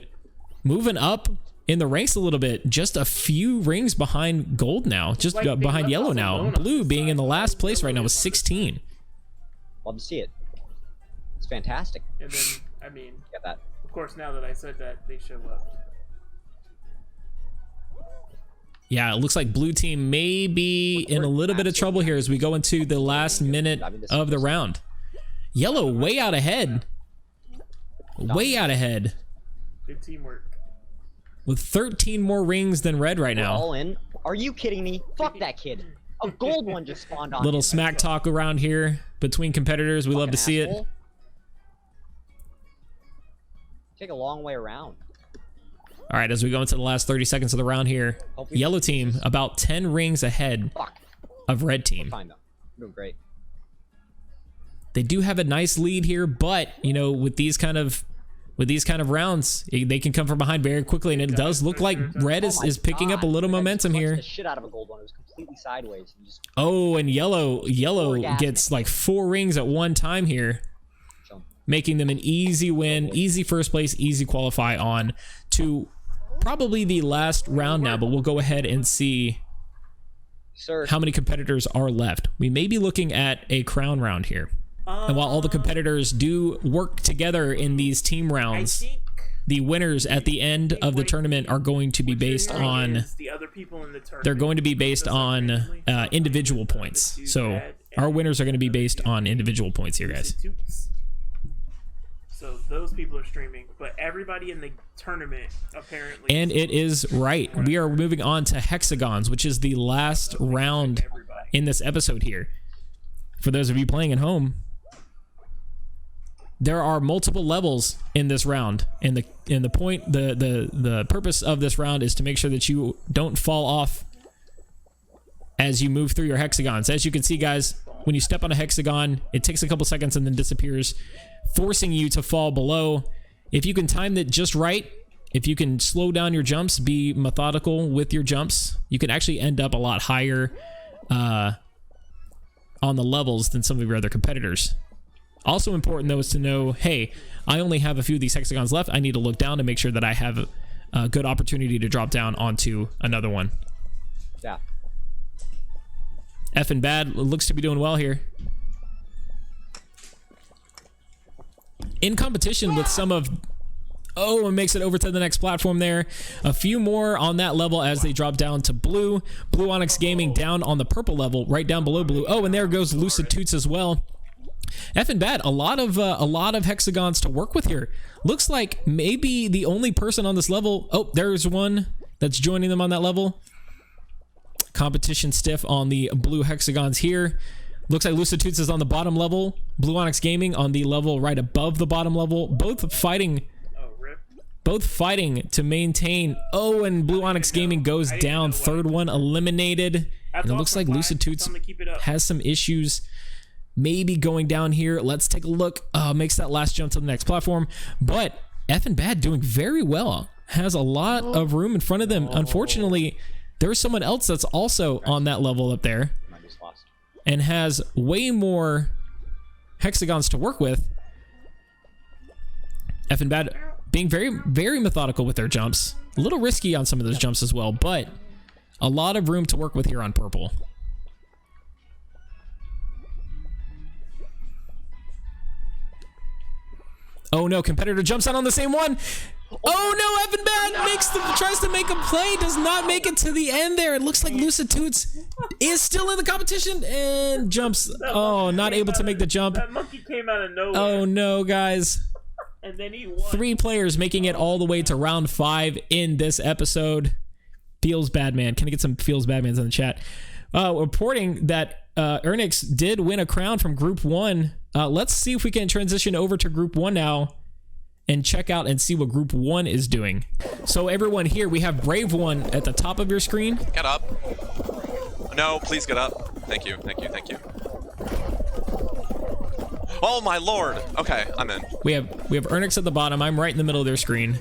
moving up in the ranks a little bit. Just a few rings behind gold now. Just behind yellow now. Blue being in the last place right now with 16. Love to see it. It's fantastic. And then, I mean, get that. Of course, now that I said that, they show up. Yeah, it looks like blue team may be in a little bit of trouble here as we go into the last minute of the round. Yellow way out ahead. Way out ahead. Good teamwork. With 13 more rings than red right now. All in. Are you kidding me? Fuck that kid. A gold one just spawned on. Little smack talk around here between competitors. We love to see it. Take a long way around. All right, as we go into the last 30 seconds of the round here, yellow team about 10 rings ahead of red team. Fine though. Doing great. They do have a nice lead here, but you know, with these kind of rounds, they can come from behind very quickly, and it does look like red is picking up a little momentum here. The shit out of a gold one. It was completely sideways. Oh, and yellow gets like 4 rings at one time here, making them an easy win, easy first place, easy qualify on to probably the last round now, but we'll go ahead and see how many competitors are left. We may be looking at a crown round here. And while all the competitors do work together in these team rounds, the winners at the end of the tournament are going to be based on the other people in the tournament. they're going to be based on individual points. So our winners are going to be based on individual points here, guys. So those people are streaming, but everybody in the tournament apparently. And it is right. We are moving on to hexagons, which is the last round in this episode here. For those of you playing at home, there are multiple levels in this round, and the purpose of this round is to make sure that you don't fall off as you move through your hexagons. As you can see, guys, when you step on a hexagon, it takes a couple seconds and then disappears, forcing you to fall below. If you can time it just right, if you can slow down your jumps, be methodical with your jumps, you can actually end up a lot higher on the levels than some of your other competitors. Also important, though, is to know, hey, I only have a few of these hexagons left. I need to look down to make sure that I have a good opportunity to drop down onto another one. Yeah. F and Bad looks to be doing well here. In competition with some of... Oh, and makes it over to the next platform there. A few more on that level as they drop down to blue. Blue Onyx Gaming down on the purple level, right down below blue. Oh, and there goes Lucid Toots as well. F and Bad, a lot of hexagons to work with here. Looks like maybe the only person on this level. Oh, there's one that's joining them on that level. Competition stiff on the blue hexagons here. Looks like Lucid Toots is on the bottom level. Blue Onyx Gaming on the level right above the bottom level. Both fighting to maintain. Oh, and Blue Onyx Gaming goes down. Third one eliminated. And it looks like Lucid Toots has some issues. Maybe going down here. Let's take a look. Makes that last jump to the next platform. But F and Bad doing very well. Has a lot of room in front of them. Unfortunately, there's someone else that's also on that level up there and has way more hexagons to work with. F and Bad being very, very methodical with their jumps. A little risky on some of those jumps as well, but a lot of room to work with here on purple. Oh no, competitor jumps out on the same one. Oh no, Evan Bad tries to make a play, does not make it to the end there. It looks like Lucid Toots is still in the competition and jumps. Oh, not able to make the jump. That monkey came out of nowhere. Oh no, guys. And then he won. 3 players making it all the way to round 5 in this episode. Feels Bad Man. Can I get some Feels Bad Mans in the chat? Reporting that Ernix did win a crown from Group 1. Let's see if we can transition over to Group 1 now and check out and see what Group 1 is doing. So everyone here, we have Brave One at the top of your screen. Get up. No, please get up. Thank you, thank you, thank you. Oh my lord. Okay, I'm in. We have Ernix at the bottom. I'm right in the middle of their screen.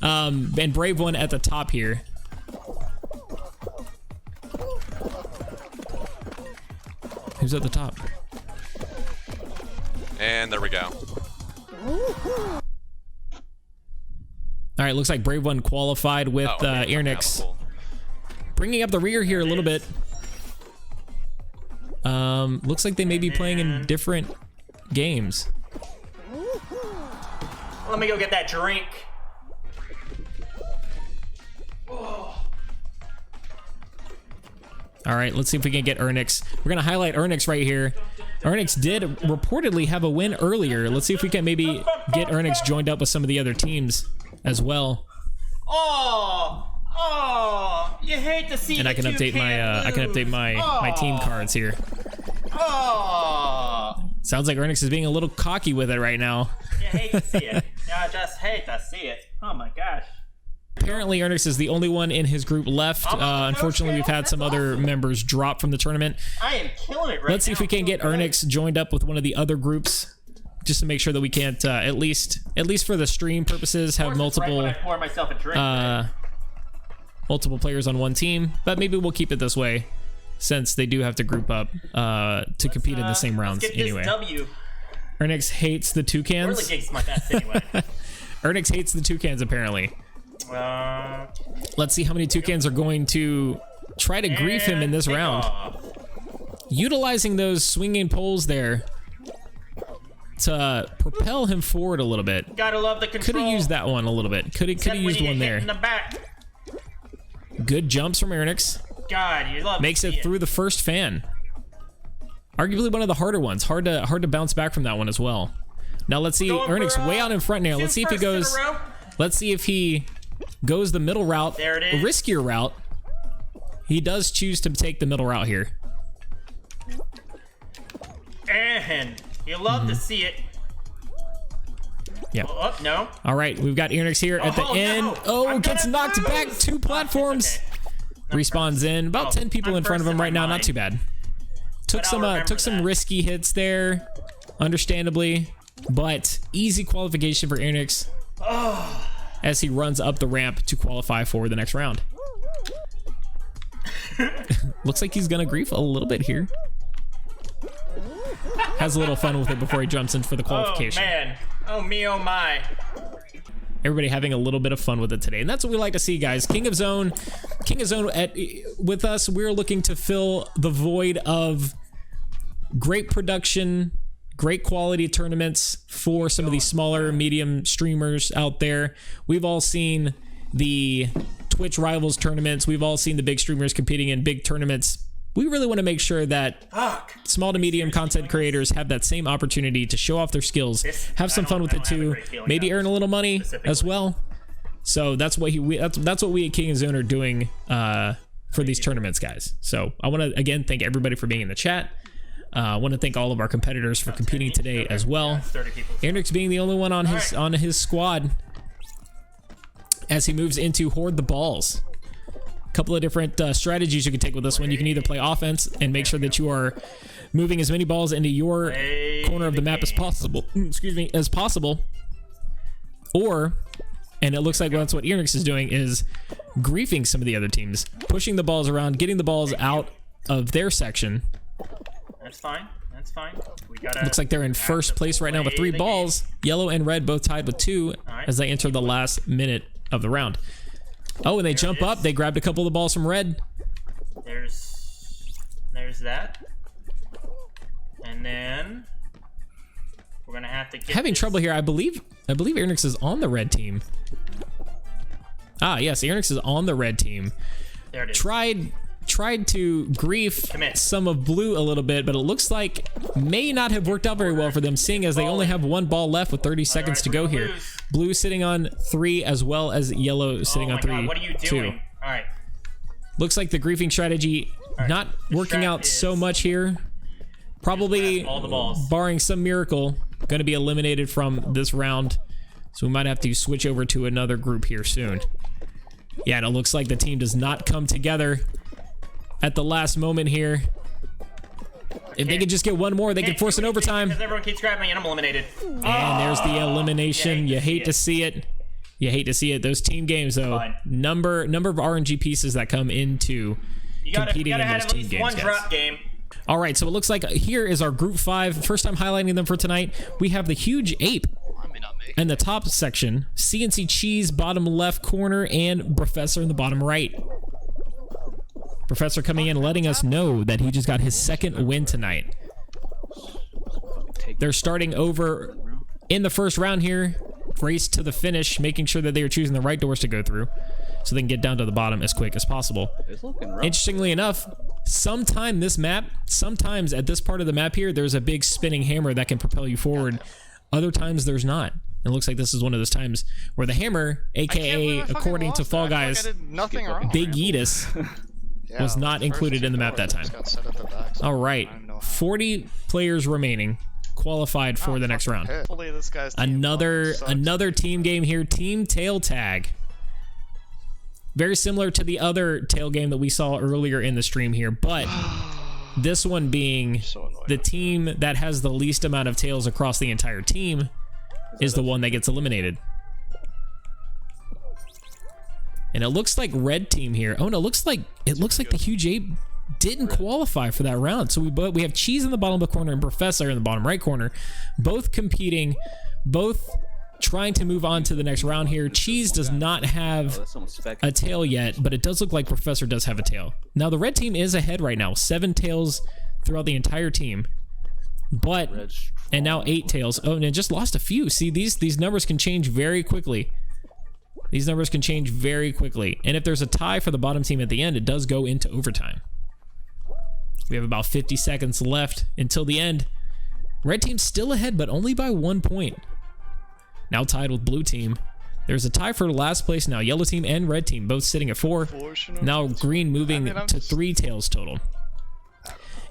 And Brave One at the top here. Who's at the top? And there we go. All right, looks like Brave One qualified with Ernix. Cool. Bringing up the rear here a little bit. Looks like they may be playing in different games. Let me go get that drink. All right, let's see if we can get Ernix. We're gonna highlight Ernix right here. Ernix did reportedly have a win earlier. Let's see if we can maybe get Ernix joined up with some of the other teams as well. Oh, you hate to see. And I can update my team cards here. Sounds like Ernix is being a little cocky with it right now. You hate to see it. I just hate to see it. Oh my gosh. Apparently, Ernix is the only one in his group left. Unfortunately, we've had some other members drop from the tournament. I am killing it right now. Let's see if we can get Ernix joined up with one of the other groups, just to make sure that we can't, at least for the stream purposes, have multiple players on one team. But maybe we'll keep it this way, since they do have to group up to compete in the same rounds anyway. Ernix hates the toucans. Where the gigs my best anyway. Ernix hates the toucans apparently. Let's see how many toucans are going to try to grief him in this round. Utilizing those swinging poles there. to propel him forward a little bit. Gotta love the control. Could have used that one a little bit. Could have used one there. In the back. Good jumps from Ernix. God, you love Makes it through the first fan. Arguably one of the harder ones. Hard to bounce back from that one as well. Now let's see. Ernix way out in front now. Let's see if he goes. Let's see if he goes the middle route. There it is. A riskier route. He does choose to take the middle route here. And you love to see it. Yeah. Oh, no. All right, we've got Ernix here at the end. No. Oh, gets knocked back 2 platforms. Respawns in. About 10 people in front of him right now. Not too bad. Took some risky hits there, understandably, but easy qualification for Ernix as he runs up the ramp to qualify for the next round. Looks like he's gonna grief a little bit here. Has a little fun with it before he jumps in for the qualification. Oh man, oh me, oh my. Everybody having a little bit of fun with it today, and that's what we like to see, guys. King of Zone with us. We're looking to fill the void of great production, great quality tournaments for some of these smaller, medium streamers out there. We've all seen the Twitch Rivals tournaments. We've all seen the big streamers competing in big tournaments. We really want to make sure that small to medium content creators have that same opportunity to show off their skills, have some fun with it too, maybe earn a little money as well. So that's what that's what we at King of Zone are doing for these tournaments, guys. So I want to again thank everybody for being in the chat. I want to thank all of our competitors for competing today as well. Ernix being the only one on his squad as he moves into Hoard the Balls. A couple of different strategies you can take with this one. You can either play offense and make sure that you are moving as many balls into your corner of the map as possible. As possible. Or, and it looks like that's what Ernix is doing, is griefing some of the other teams, pushing the balls around, getting the balls out of their section. That's fine. That's fine. Looks like they're in first place right now with 3 balls. Yellow and red both tied with 2 as they enter the last minute of the round. Oh, and they jump up. They grabbed a couple of the balls from red. There's that. And then we're gonna have to get having trouble here. I believe Ernix is on the red team. Ah, yes, Ernix is on the red team. There it is. Tried to grief some of blue a little bit, but it looks like may not have worked out very well for them, seeing as they only have 1 ball left with 30 seconds to go here. Blue sitting on 3 as well as yellow sitting on 3 what are you doing? All right. Looks like the griefing strategy not working out so much here. Probably, all the balls, barring some miracle, going to be eliminated from this round. So we might have to switch over to another group here soon. Yeah, and it looks like the team does not come together at the last moment here. If they could just get 1 more, they could force an overtime. Because everyone keeps grabbing me and I'm eliminated. And there's the elimination. You hate to see it. You hate to see it. Those team games, though, number of RNG pieces that come into competing in those team games, guys. Drop game. All right, so it looks like here is our group 5. First time highlighting them for tonight. We have the Huge Ape in the top section, CNC Cheese bottom left corner, and Professor in the bottom right. Professor coming in, letting us know that he just got his 2nd win tonight. They're starting over in the first round here. Race to the finish, making sure that they are choosing the right doors to go through so they can get down to the bottom as quick as possible. Interestingly enough, sometimes at this part of the map here, there's a big spinning hammer that can propel you forward. Other times there's not. It looks like this is one of those times where the hammer, aka according to Fall Guys, Big Yeetus, was not included in the map that time. All right, 40 players remaining, qualified for the next round. Another team game here, Team Tail Tag. Very similar to the other tail game that we saw earlier in the stream here, but this one being the team that has the least amount of tails across the entire team is the one that gets eliminated. And it looks like red team here. Oh no, it looks like the Huge Ape didn't qualify for that round. So we have Cheese in the bottom of the corner and Professor in the bottom right corner, both competing, both trying to move on to the next round here. Cheese does not have a tail yet, but it does look like Professor does have a tail. Now the red team is ahead right now, 7 tails throughout the entire team. But and now 8 tails. Oh, and it just lost a few. See, these numbers can change very quickly. These numbers can change very quickly. And if there's a tie for the bottom team at the end, it does go into overtime. We have about 50 seconds left until the end. Red team's still ahead, but only by 1 point. Now tied with blue team. There's a tie for last place now. Yellow team and red team both sitting at 4. Now green moving to 3 tails total.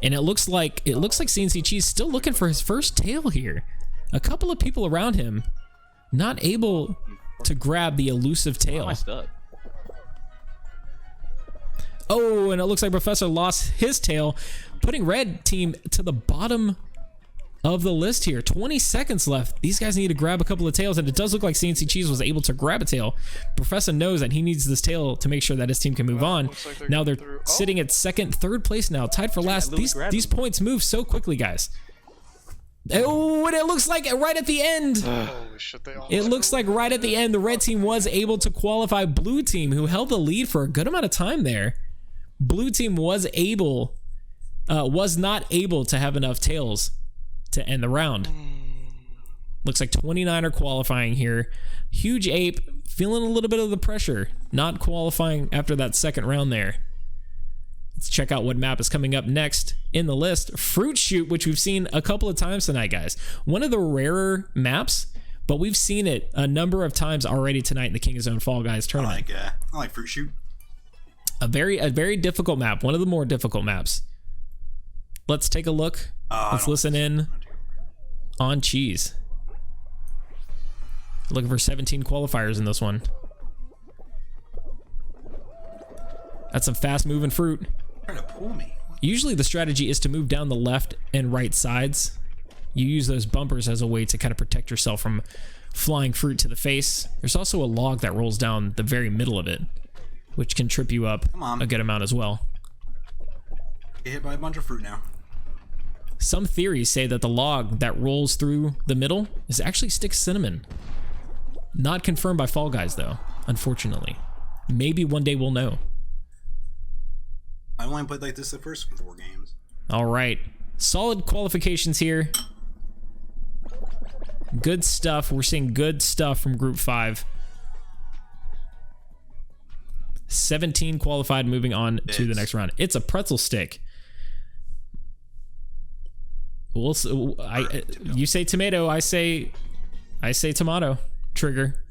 And it looks like CNC Cheese still looking for his first tail here. A couple of people around him not able to grab the elusive tail. Oh, and it looks like Professor lost his tail, putting red team to the bottom of the list here. 20 seconds left. These guys need to grab a couple of tails, and it does look like CNC Cheese was able to grab a tail. Professor knows that he needs this tail to make sure that his team can move on. Like now they're sitting at second, third place now, tied for last. These points move so quickly, guys. Oh, and it looks like right at the end. It looks like right at the end, the red team was able to qualify blue team, who held the lead for a good amount of time there. Blue team was not able to have enough tails to end the round. Looks like 29 are qualifying here. Huge Ape feeling a little bit of the pressure, not qualifying after that second round there. Let's check out what map is coming up next in the list. Fruit Shoot, which we've seen a couple of times tonight, guys. One of the rarer maps, but we've seen it a number of times already tonight in the King of Zone Fall Guys tournament. I like Fruit Shoot. A very difficult map, one of the more difficult maps. Let's take a look. Let's listen in on Cheese. Looking for 17 qualifiers in this one. That's some fast moving fruit. Trying to pull me. Usually the strategy is to move down the left and right sides. You use those bumpers as a way to kind of protect yourself from flying fruit to the face. There's also a log that rolls down the very middle of it, which can trip you up a good amount as well. Get hit by a bunch of fruit now. Some theories say that the log that rolls through the middle is actually stick cinnamon. Not confirmed by Fall Guys though, unfortunately. Maybe one day we'll know. I only played like this the first 4 games. All right, solid qualifications here. Good stuff. We're seeing good stuff from Group 5. 17 qualified, moving on to the next round. It's a pretzel stick. You say tomato, I say tomato. Trigger.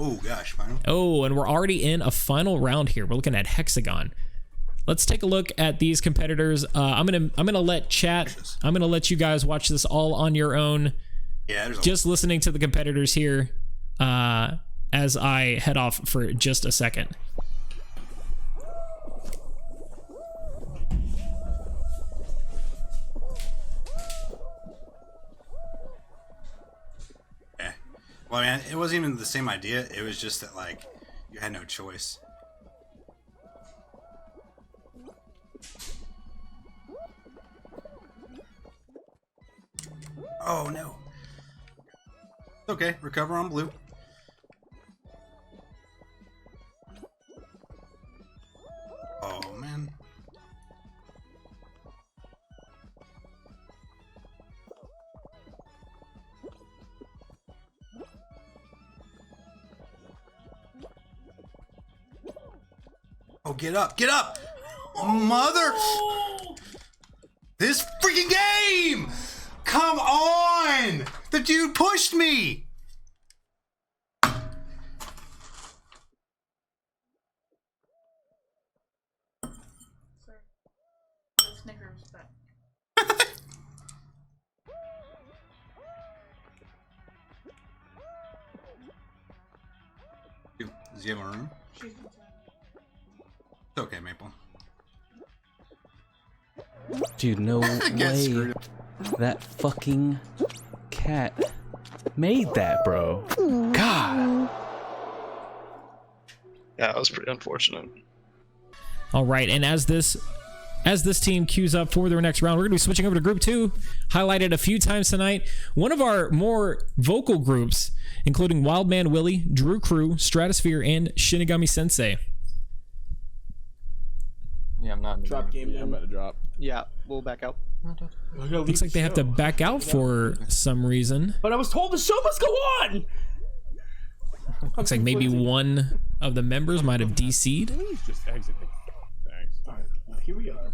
Oh gosh, final. Oh, and we're already in a final round here. We're looking at hexagon. Let's take a look at these competitors. I'm gonna let chat. I'm gonna let you guys watch this all on your own. Yeah, just listening to the competitors here as I head off for just a second. Well, I mean, it wasn't even the same idea. It was just that, like, you had no choice. Oh, no. Okay, recover on blue. Oh, man. Oh, get up, get up! Mother! This freaking game! Come on! The dude pushed me! Snickers back. Does he have a room? It's okay, Maple. Dude, no way that fucking cat made that, bro. God. Yeah, that was pretty unfortunate. All right, and as this team queues up for their next round, we're gonna be switching over to Group 2, highlighted a few times tonight. One of our more vocal groups, including Wildman Willie, Drew Crew, Stratosphere, and Shinigami Sensei. Yeah, I'm not. Drop game. Yeah, I'm about to drop. Yeah, we'll back out. Looks like they have to back out for some reason. But I was told the show must go on. Looks like maybe one of the members might have DC'd. Just exit. Thanks. All right, here we are.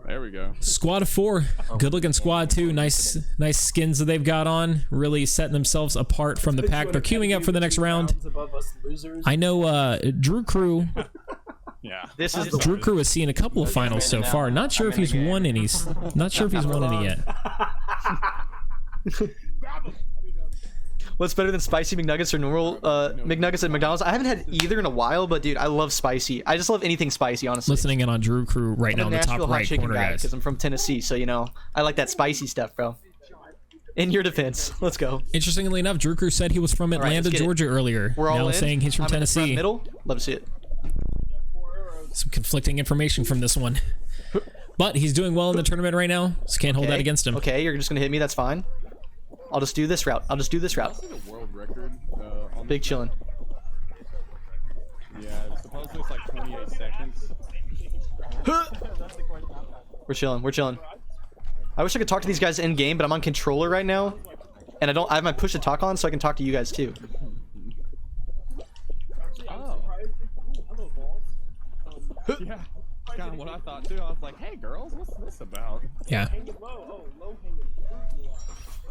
There we go. Squad of 4, good looking squad too. Nice skins that they've got on. Really setting themselves apart from the pack. They're queuing up for the next round. I know Drew Crew. Yeah. This is Drew Crew has seen a couple of finals so far. Not sure if he's won any. Not sure if he's won any yet. What's better than spicy McNuggets or normal McNuggets at McDonald's? I haven't had either in a while, but dude, I love spicy. I just love anything spicy, honestly. Listening in on Drew Crew right now in the top right corner, guys. Because I'm from Tennessee, so you know I like that spicy stuff, bro. In your defense, let's go. Interestingly enough, Drew Crew said he was from Atlanta, Georgia earlier. We're all now in. saying he's from I'm in the Tennessee. front middle. Love to see it. Some conflicting information from this one. But he's doing well in the tournament right now, so can't hold that against him. Okay, you're just gonna hit me. That's fine. I'll just do this route. World record. Big chillin'. Yeah, supposedly it's like 28 seconds. We're chilling. I wish I could talk to these guys in game, but I'm on controller right now, and I have my push to talk on, so I can talk to you guys too. Oh. Yeah, kind of what I thought too. I was like, hey girls, what's this about? Yeah.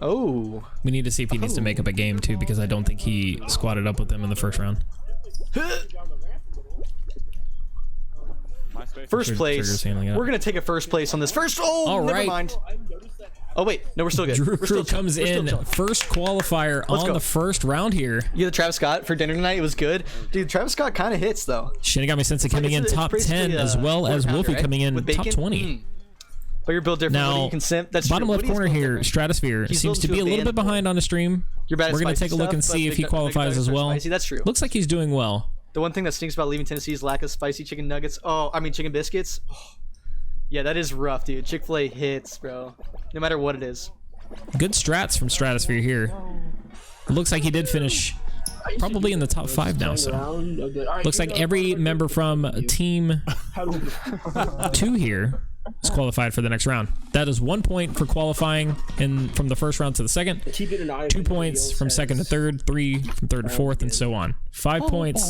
Oh. We need to see if he needs to make up a game too, because I don't think he squatted up with them in the first round. First place. We're gonna take a first place on this first. Oh, all never right. mind. Oh wait, no, we're still good. Drew Crew comes in first qualifier on the first round here. You had Travis Scott for dinner tonight. It was good, dude. Travis Scott kind of hits though. Shinigami Sensei coming in top 10, as well as Wolfie coming in top 20. But you're built different. Now, you can simp. That's bottom true. left corner here, Stratosphere seems to be a little bit behind on the stream. We're going to take a look and see if he qualifies as well. That's true. Looks like he's doing well. The one thing that stinks about leaving Tennessee is lack of spicy chicken nuggets. Oh, I mean chicken biscuits. Oh. Yeah, that is rough, dude. Chick-fil-A hits, bro. No matter what it is. Good strats from Stratosphere here. It looks like he did finish probably in the top 5 now, so looks like every member from Team 2 here is qualified for the next round. That is 1 point for qualifying from the first round to the second, 2 points from second to third, 3 from third to fourth, and so on. 5 points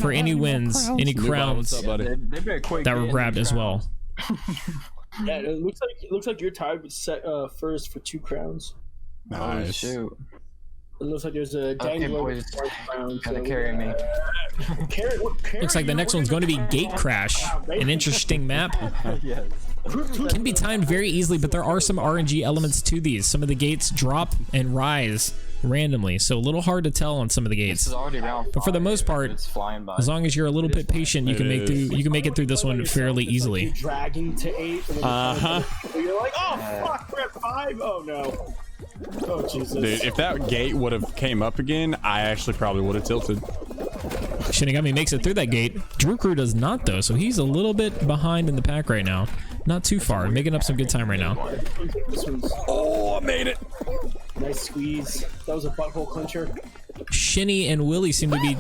for any wins, any crowns that were grabbed as well. Yeah, it looks like you're tied with first for 2 crowns. Nice. Shoot. It looks like there's a dangler crown. Gotta carry me. Looks like the next one's going to be Gate Crash, an interesting map. Can be timed very easily, but there are some RNG elements to these. Some of the gates drop and rise randomly, so a little hard to tell on some of the gates. But for the most part, as long as you're a little bit patient, you can make it through this one fairly easily. Dragging to 8. You're like, oh fuck, we're at 5. Oh no. Oh Jesus. Dude, if that gate would have came up again, I actually probably would have tilted. Shinigami makes it through that gate. Drew Crew does not though, so he's a little bit behind in the pack right now. Not too far, making up some good time right now. Oh, I made it. Nice squeeze. That was a butthole clincher. Shinny and Willie seem to be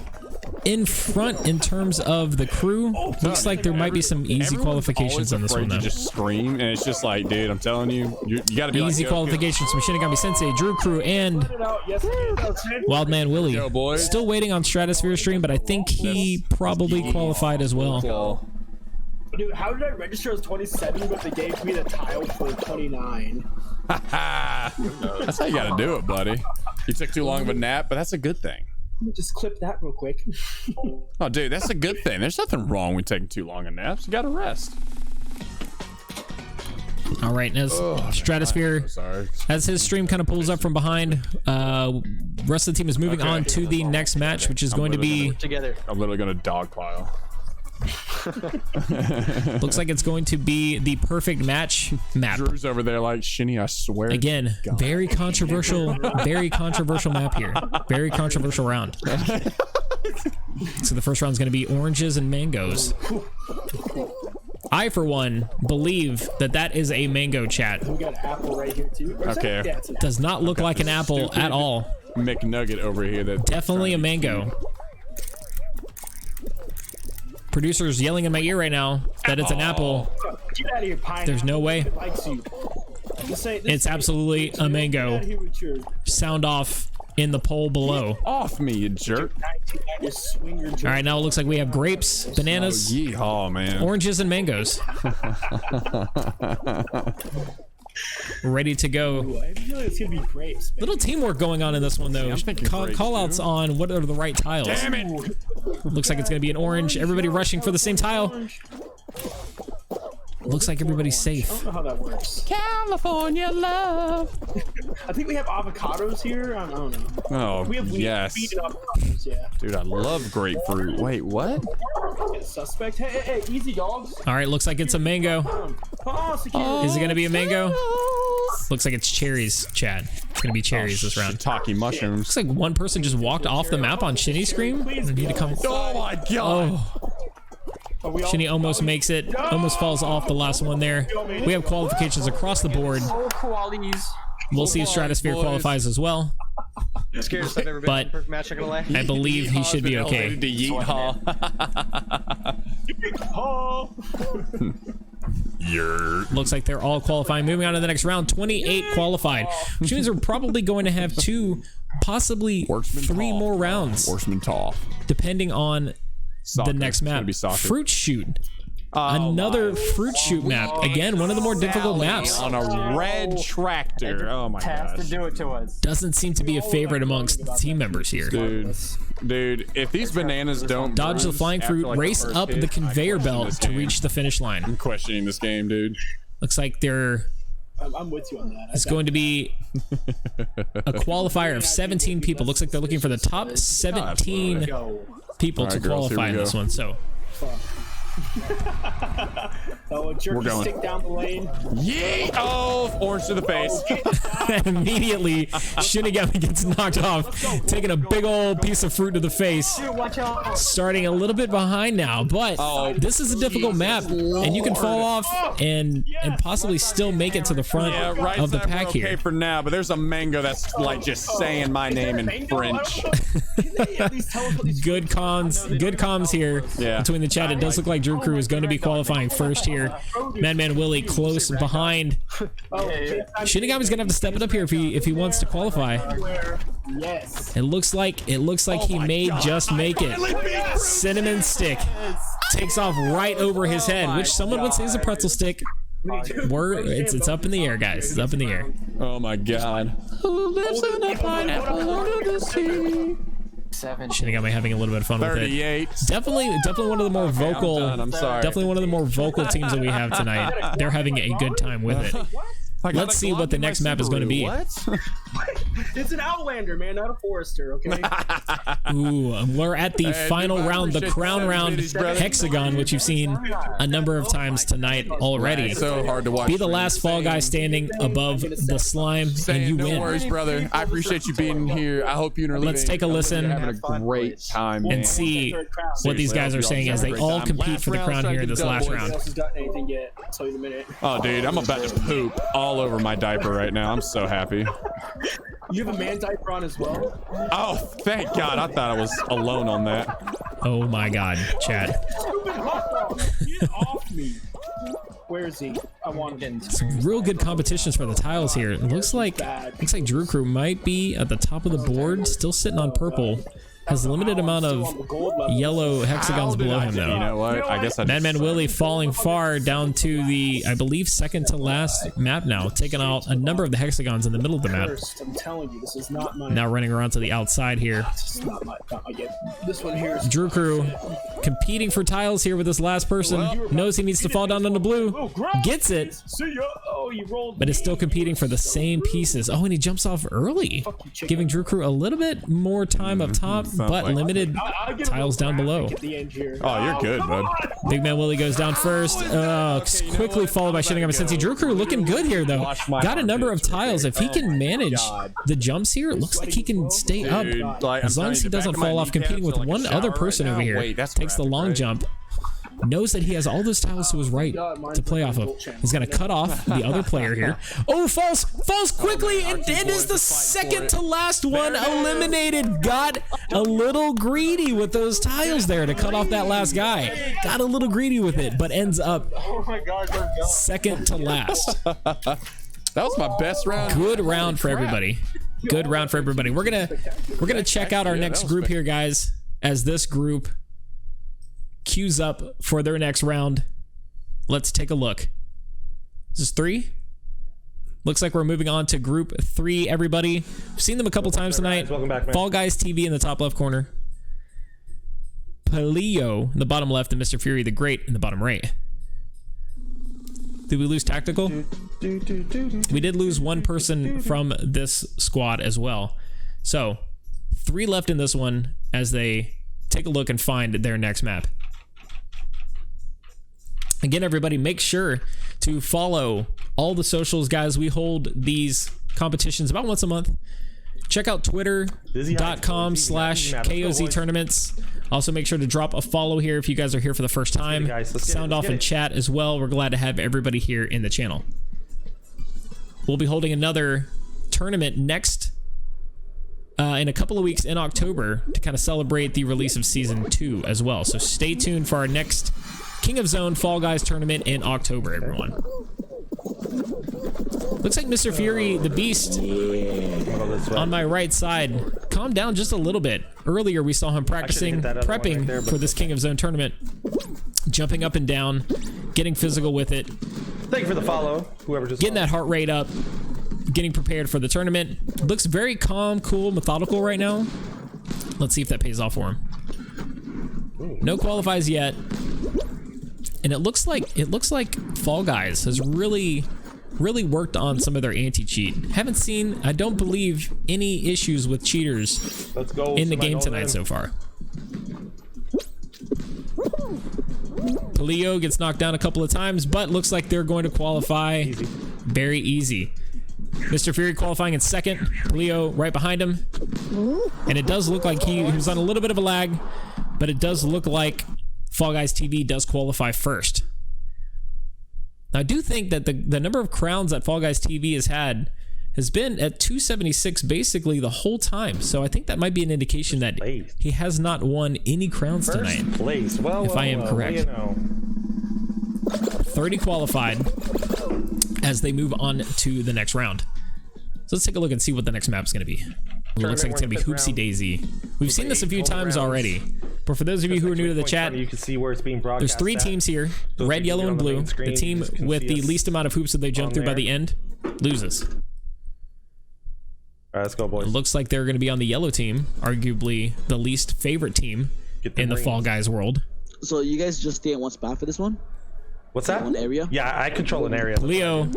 in front in terms of the crew. Looks like there might be some easy qualifications on this one though. Just scream, and it's just like, dude, I'm telling you, you gotta be easy like, qualifications from Shinigami Sensei, Drew Crew, and Wildman Willie. Still waiting on Stratosphere stream, but I think he probably qualified as well. Dude, how did I register as 27 but they gave me the tile for 29? That's how you gotta do it, buddy. You took too long of a nap, but that's a good thing. Let me just clip that real quick. Oh, dude, that's a good thing. There's nothing wrong with taking too long of naps. You gotta rest. All right, as Stratosphere, as his stream kind of pulls up from behind, rest of the team is moving on to the next match, which is going to be I'm literally gonna dogpile. Looks like it's going to be the perfect match map. Drew's over there like, Shinny, I swear. Again, very controversial map here. Very controversial round. So the first round is going to be oranges and mangoes. I, for one, believe that is a mango, chat. We got an apple right here too. Okay. Does not look like an apple at all. McNugget over here. That definitely a mango. Producer's yelling in my ear right now that it's an apple. Get out of here, Pineapple. There's no way. It likes you. It's absolutely a mango. Sound off in the poll below. Off me, you jerk. All right, now it looks like we have grapes, bananas, yeehaw, man. Oranges, and mangoes. Ready to go. Ooh, I feel like it's gonna be grapes. Little teamwork going on in this one, though. Call outs on what are the right tiles. Damn it. Looks like it's going to be an orange. Everybody rushing for the same tile. Looks like everybody's safe. I don't know how that works. California love. I think we have avocados here. I don't know. Oh, We have yes. weed and avocados, yeah. Dude, I love grapefruit. Wait, what? Suspect. Hey, easy dogs. All right, looks like it's a mango. Is it going to be a mango? Looks like it's cherries, Chad. It's going to be cherries this round. Shiitake mushrooms. Looks like one person just walked off the map on Shinny Scream. They need to come. Oh my god. Oh. Shinny almost makes it. Almost falls off the last one there. We have qualifications across the board. We'll see if Stratosphere qualifies as well. Scariest I've ever been in a perfect match, not gonna lie. I believe he should be okay. To yeehaw. Looks like they're all qualifying. Moving on to the next round, 28 qualified, which means we're probably going to have 2, possibly 3 more rounds. Horseman tall. Depending on the next map. Fruit Shoot. Another fruit shoot map. Again, one of the more difficult maps. On a red tractor. Oh my gosh. To do it to us. Doesn't seem to be a favorite amongst the team members here. Dude, if these bananas don't dodge the flying fruit, race up the conveyor belt to reach the finish line. I'm questioning this game, dude. Looks like they're... I'm with you on that. It's going to be a qualifier of 17 people. Looks like they're looking for the top 17 people to qualify in this one. So... Oh, a jerky We're going. stick down the lane. Yeet! Oh, orange to the face. Immediately, Shinigami gets knocked off, taking a big old piece of fruit to the face. Starting a little bit behind now, but this is a difficult map, and you can fall off and possibly still make it to the front of the pack okay here. for now, but there's a mango that's like just saying my name in French. Good comms here between the chat. It does look like Drew Crew is going to be qualifying first here. Madman Willie close behind. Shinigami's gonna have to step it up here if he wants to qualify. Yes. It looks like he may just make it. Cinnamon Stick takes off right over his head, which someone would say is a pretzel stick. It's up in the air, guys. It's up in the air. Oh my god. Who lives in a pineapple under the sea? Shinigami having a little bit of fun with 38. it. Definitely one of the more vocal. I'm sorry. Definitely one of the more vocal teams that we have tonight. They're having a good time with it. Let's see what the next map is going to be. What? It's an Outlander, man, not a Forester, okay? Ooh, we're at the final round, the crown round hexagon, which you've seen a number of times tonight already. So hard to watch. Be the last fall guy standing above the slime, and you no win. worries, brother. I appreciate you being here. I hope you're Let's take a listen having a great time, man. and see what these guys are saying as they all compete for the crown here in this last round. Oh, dude, I'm about to poop all over my diaper right now. I'm so happy. You have a man diaper on as well? Oh, thank God. I thought I was alone on that. Oh my God, Chad. Get off me. Where is he? I want him. Some real good competitions for the tiles here. It looks like Drew Crew might be at the top of the board, still sitting on purple. Has a limited amount of yellow hexagons below him, though. You know what? I guess Madman Willie falling far down to the, I believe, second to last map now, taking out a number of the hexagons in the middle of the map. I'm telling you, this is not my. Now running around to the outside here. This is not my game. This one here is. Drew Crew competing for tiles here with this last person. Knows he needs to fall down on the blue. Gets it. See ya. Oh, you rolled. But is still competing for the same pieces. Oh, and he jumps off early, giving Drew Crew a little bit more time up top, but limited tiles down below. Oh, you're good, bud. Big Man Willie goes down first. Quickly followed by Shinigami Sensei. Drew Crew looking good here, though. Got a number of tiles. If he can manage the jumps here, it looks like he can stay up. As long as he doesn't fall off competing with one other person over here. Takes the long jump. knows that he has all those tiles to his right to play off of. He's gonna cut off the other player here. Oh, falls quickly, and is the second to last one eliminated. Got a little greedy with those tiles there to cut off that last guy. Got a little greedy with it, but ends up second to last. That was my best round. Good round for everybody. Good round for everybody. We're gonna check out our next group here, guys, as this group queues up for their next round. Let's take a look. This is 3. Looks like we're moving on to group 3, everybody. We've seen them a couple times tonight. Welcome back, man. Fall Guys TV in the top left corner. Paleo in the bottom left, and Mr. Fury the Great in the bottom right. Did we lose Tactical? We did lose one person from this squad as well. So 3 left in this one as they take a look and find their next map. Again, everybody, make sure to follow all the socials, guys. We hold these competitions about once a month. Check out twitter.com/KOZ tournaments. Also, make sure to drop a follow here if you guys are here for the first time. Sound off in chat as well. We're glad to have everybody here in the channel. We'll be holding another tournament next in a couple of weeks in October to kind of celebrate the release of Season 2 as well. So stay tuned for our next King of Zone Fall Guys tournament in October, everyone. Looks like Mr. Fury, the Beast, on my right side, calmed down just a little bit. Earlier, we saw him practicing, prepping for this King of Zone tournament, jumping up and down, getting physical with it. Thank you for the follow, whoever just getting that heart rate up, getting prepared for the tournament. Looks very calm, cool, methodical right now. Let's see if that pays off for him. No qualifies yet. And it looks like Fall Guys has really worked on some of their anti-cheat. Haven't seen, I don't believe, any issues with cheaters in the game tonight so far. Paleo gets knocked down a couple of times, but looks like they're going to qualify very easy. Mr. Fury qualifying in second, Paleo right behind him. And it does look like he was on a little bit of a lag, but it does look like Fall Guys TV does qualify first. Now, I do think that the number of crowns that Fall Guys TV has been at 276 basically the whole time. So I think that might be an indication that he has not won any crowns tonight. Place. Well, if I am correct. 30 qualified as they move on to the next round. So let's take a look and see what the next map is going to be. It looks like it's going to be Hoopsie Daisy. We've seen this a few times already. But for those of you who are new to the chat, you can see where it's being broadcast. There's 3 teams here, red, yellow, and blue. The team with the least amount of hoops that they jump through by the end loses. All right, let's go, boys. It looks like they're going to be on the yellow team, arguably the least favorite team in the Fall Guys world. So you guys just stay in one spot for this one? What's that? One area? Yeah, I control an area. Leo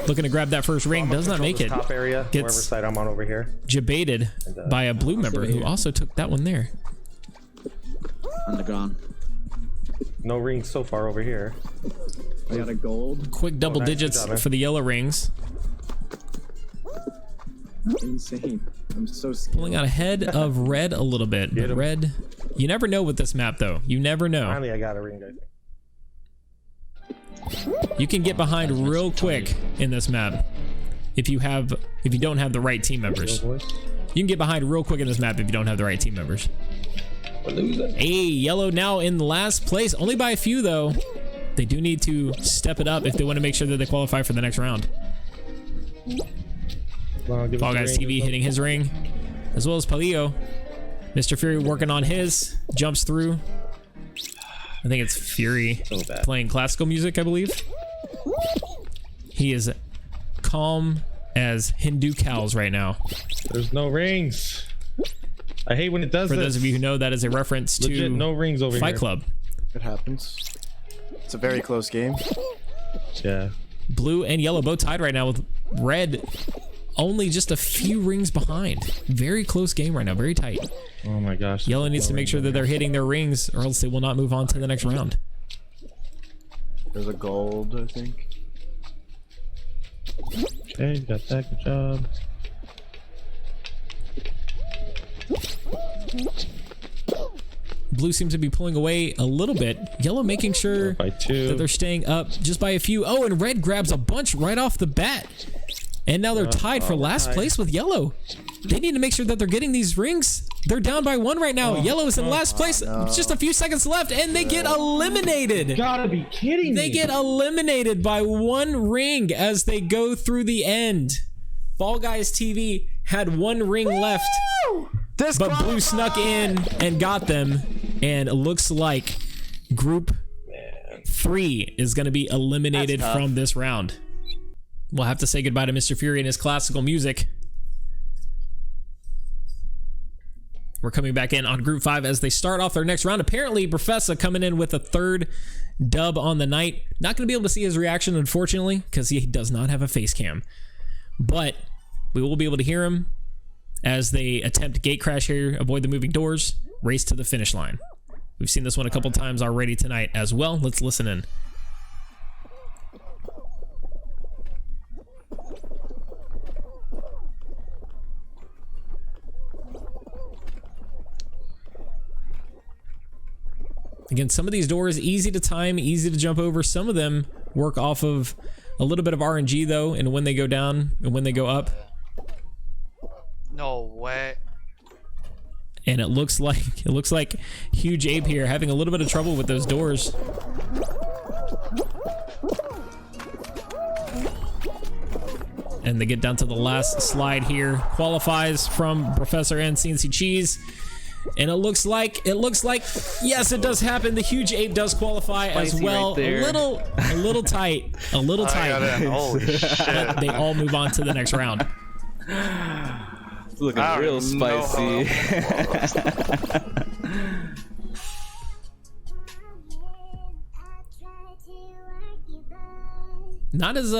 looking to grab that first ring, does not make it. Top area, whatever side I'm on over here. Jebaited by a blue member who also took that one there. On the ground. No rings so far over here. I got a gold. Quick double digits for the yellow rings. Insane. I'm so scared. Pulling out ahead of red a little bit. But red, you never know with this map though. You never know. Finally, I got a ring, I think. You can get behind real quick in this map if you don't have the right team members. You can get behind real quick in this map if you don't have the right team members. Hey, yellow now in last place, only by a few though. They do need to step it up if they want to make sure that they qualify for the next round. Fall Guys TV hitting his ring, as well as Paleo. Mr. Fury working on his, jumps through. I think it's Fury playing classical music, I believe. He is calm as Hindu cows right now. There's no rings. I hate when it does For those of you who know, that is a reference to no rings over Fight here. Club. It happens. It's a very close game. Yeah. Blue and yellow both tied right now with red only just a few rings behind. Very close game right now, very tight. Oh my gosh. Yellow needs to make sure that they're hitting their rings or else they will not move on to the next round. There's a gold, I think. Okay, you got that. Good job. Blue seems to be pulling away a little bit. Yellow making sure that they're staying up just by a few. Oh, and red grabs a bunch right off the bat. And now they're tied for last place with yellow. They need to make sure that they're getting these rings. They're down by 1 right now. Yellow is in last place. Just a few seconds left, and they get eliminated. Gotta be kidding me. They get eliminated by 1 ring as they go through the end. Fall Guys TV had 1 ring left, but Blue snuck in and got them. And it looks like Group 3 is going to be eliminated from this round. We'll have to say goodbye to Mr. Fury and his classical music. We're coming back in on Group 5 as they start off their next round. Apparently, Professor coming in with a 3rd dub on the night. Not going to be able to see his reaction, unfortunately, because he does not have a face cam. But we will be able to hear him as they attempt gate crash here, avoid the moving doors, race to the finish line. We've seen this one a couple times already tonight as well. Let's listen in. Again, some of these doors, easy to time, easy to jump over. Some of them work off of a little bit of RNG, though, and when they go down and when they go up. No way. And it looks like Huge Ape here having a little bit of trouble with those doors. And they get down to the last slide here. Qualifies from Professor and CNC Cheese. And it looks like, yes, it does happen. The Huge Ape does qualify as well. Right, a little tight. Holy shit. They all move on to the next round. It's looking real spicy. Not as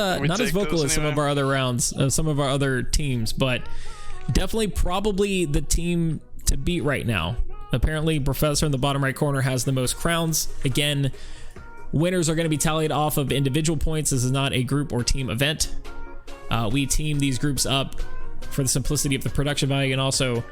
vocal as some of our other rounds, some of our other teams, but definitely probably the team to beat right now. Apparently, Professor in the bottom right corner has the most crowns. Again, winners are going to be tallied off of individual points. This is not a group or team event. We team these groups up for the simplicity of the production value and also